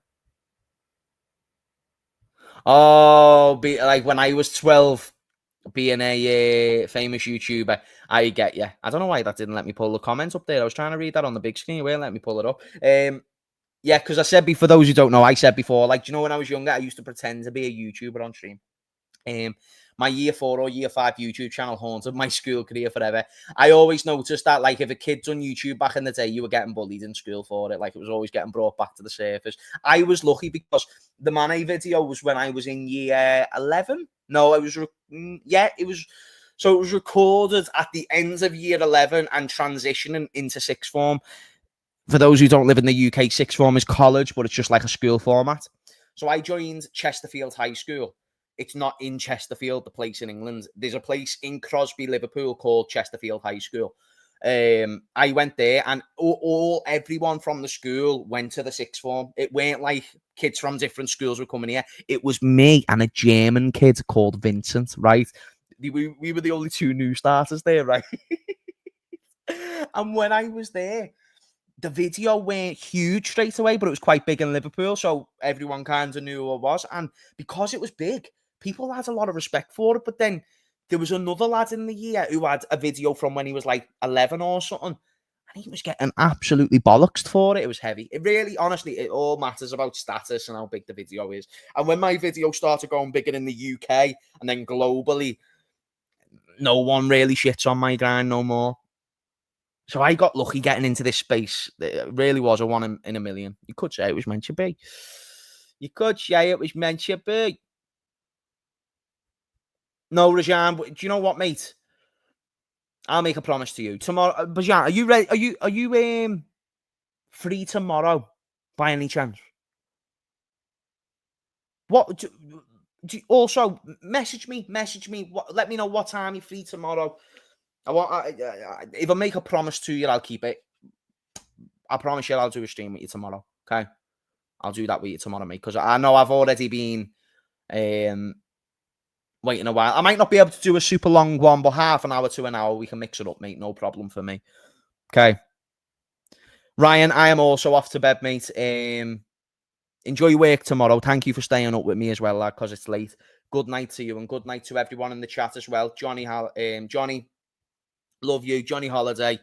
Oh, like when I was 12, being a famous YouTuber, I get you. I don't know why that didn't let me pull the comments up there. I was trying to read that on the big screen. It won't let me pull it up. Yeah, because I said, for those who don't know, I said before, like, do you know when I was younger, I used to pretend to be a YouTuber on stream. My year 4 or year 5 YouTube channel haunted my school career forever. I always noticed that, like, if a kid's on YouTube back in the day, you were getting bullied in school for it. Like, it was always getting brought back to the surface. I was lucky because the Mane video was when I was in year 11. No, it was, it was. So it was recorded at the end of year 11 and transitioning into sixth form. For those who don't live in the UK, sixth form is college, but it's just like a school format. So I joined Chesterfield High School. It's not in Chesterfield, the place in England. There's a place in Crosby, Liverpool called Chesterfield High School. I went there and everyone from the school went to the sixth form. It weren't like kids from different schools were coming here. It was me and a German kid called Vincent, right? We were the only 2 new starters there, right? And when I was there, the video weren't huge straight away, but it was quite big in Liverpool, so everyone kind of knew who it was. And because it was big, people had a lot of respect for it. But then there was another lad in the year who had a video from when he was like 11 or something, and he was getting absolutely bollocksed for it. It was heavy. It really, honestly, it all matters about status and how big the video is. And when my video started going bigger in the UK and then globally, no one really shits on my grind no more. So I got lucky getting into this space. It really was a 1 in a million. You could say it was meant to be. You could say it was meant to be. No, Rajan, but do you know what, mate? I'll make a promise to you. Tomorrow, Bajan, are you ready? Are you free tomorrow by any chance? What? Also, message me. Let me know what time you're free tomorrow. If I make a promise to you, I'll keep it. I promise you I'll do a stream with you tomorrow. Okay? I'll do that with you tomorrow, mate. Because I know I've already been waiting a while. I might not be able to do a super long one, but half an hour to an hour, we can mix it up, mate. No problem for me. Okay. Ryan, I am also off to bed, mate. Enjoy your work tomorrow. Thank you for staying up with me as well, lad, because it's late. Good night to you and good night to everyone in the chat as well. Johnny, love you. Johnny Holiday.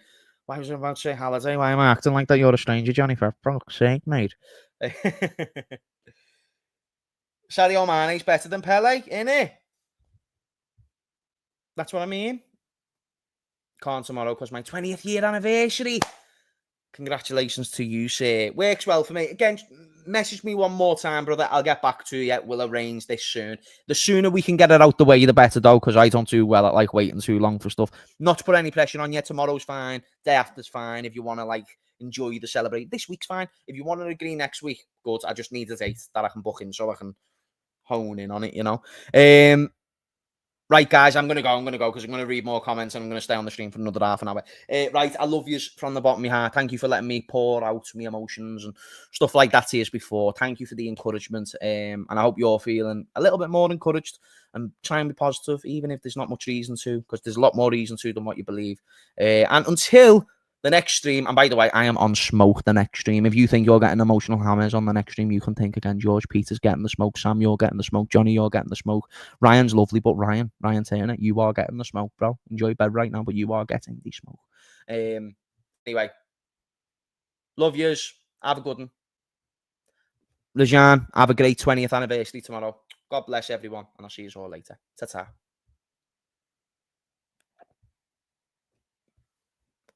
Why was I about to say Holiday? Why am I acting like that? You're a stranger, Johnny, for fuck's sake, mate. Sadio Mane's better than Pele, innit? That's what I mean. Can't tomorrow because my 20th year anniversary. Congratulations to you, sir. Works well for me. Again, message me one more time, brother. I'll get back to you. We'll arrange this soon. The sooner we can get it out the way, the better, though, because I don't do well at like waiting too long for stuff. Not to put any pressure on you. Tomorrow's fine. Day after's fine. If you want to like enjoy the celebrate, this week's fine. If you want to agree next week, good. I just need a date that I can book in so I can hone in on it. You know. Right, guys, I'm going to go because I'm going to read more comments and I'm going to stay on the stream for another half an hour. Right, I love you from the bottom of my heart. Thank you for letting me pour out my emotions and stuff like that to you before. Thank you for the encouragement. And I hope you're feeling a little bit more encouraged and try and be positive, even if there's not much reason to, because there's a lot more reason to than what you believe. And until the next stream, and by the way, I am on smoke the next stream. If you think you're getting emotional hammers on the next stream, you can think again. George Peter's getting the smoke. Sam, you're getting the smoke. Johnny, you're getting the smoke. Ryan's lovely, but Ryan Turner, you are getting the smoke, bro. Enjoy bed right now, but you are getting the smoke. Anyway, love yous. Have a good one. Lejean, have a great 20th anniversary tomorrow. God bless everyone, and I'll see you all later. Ta-ta.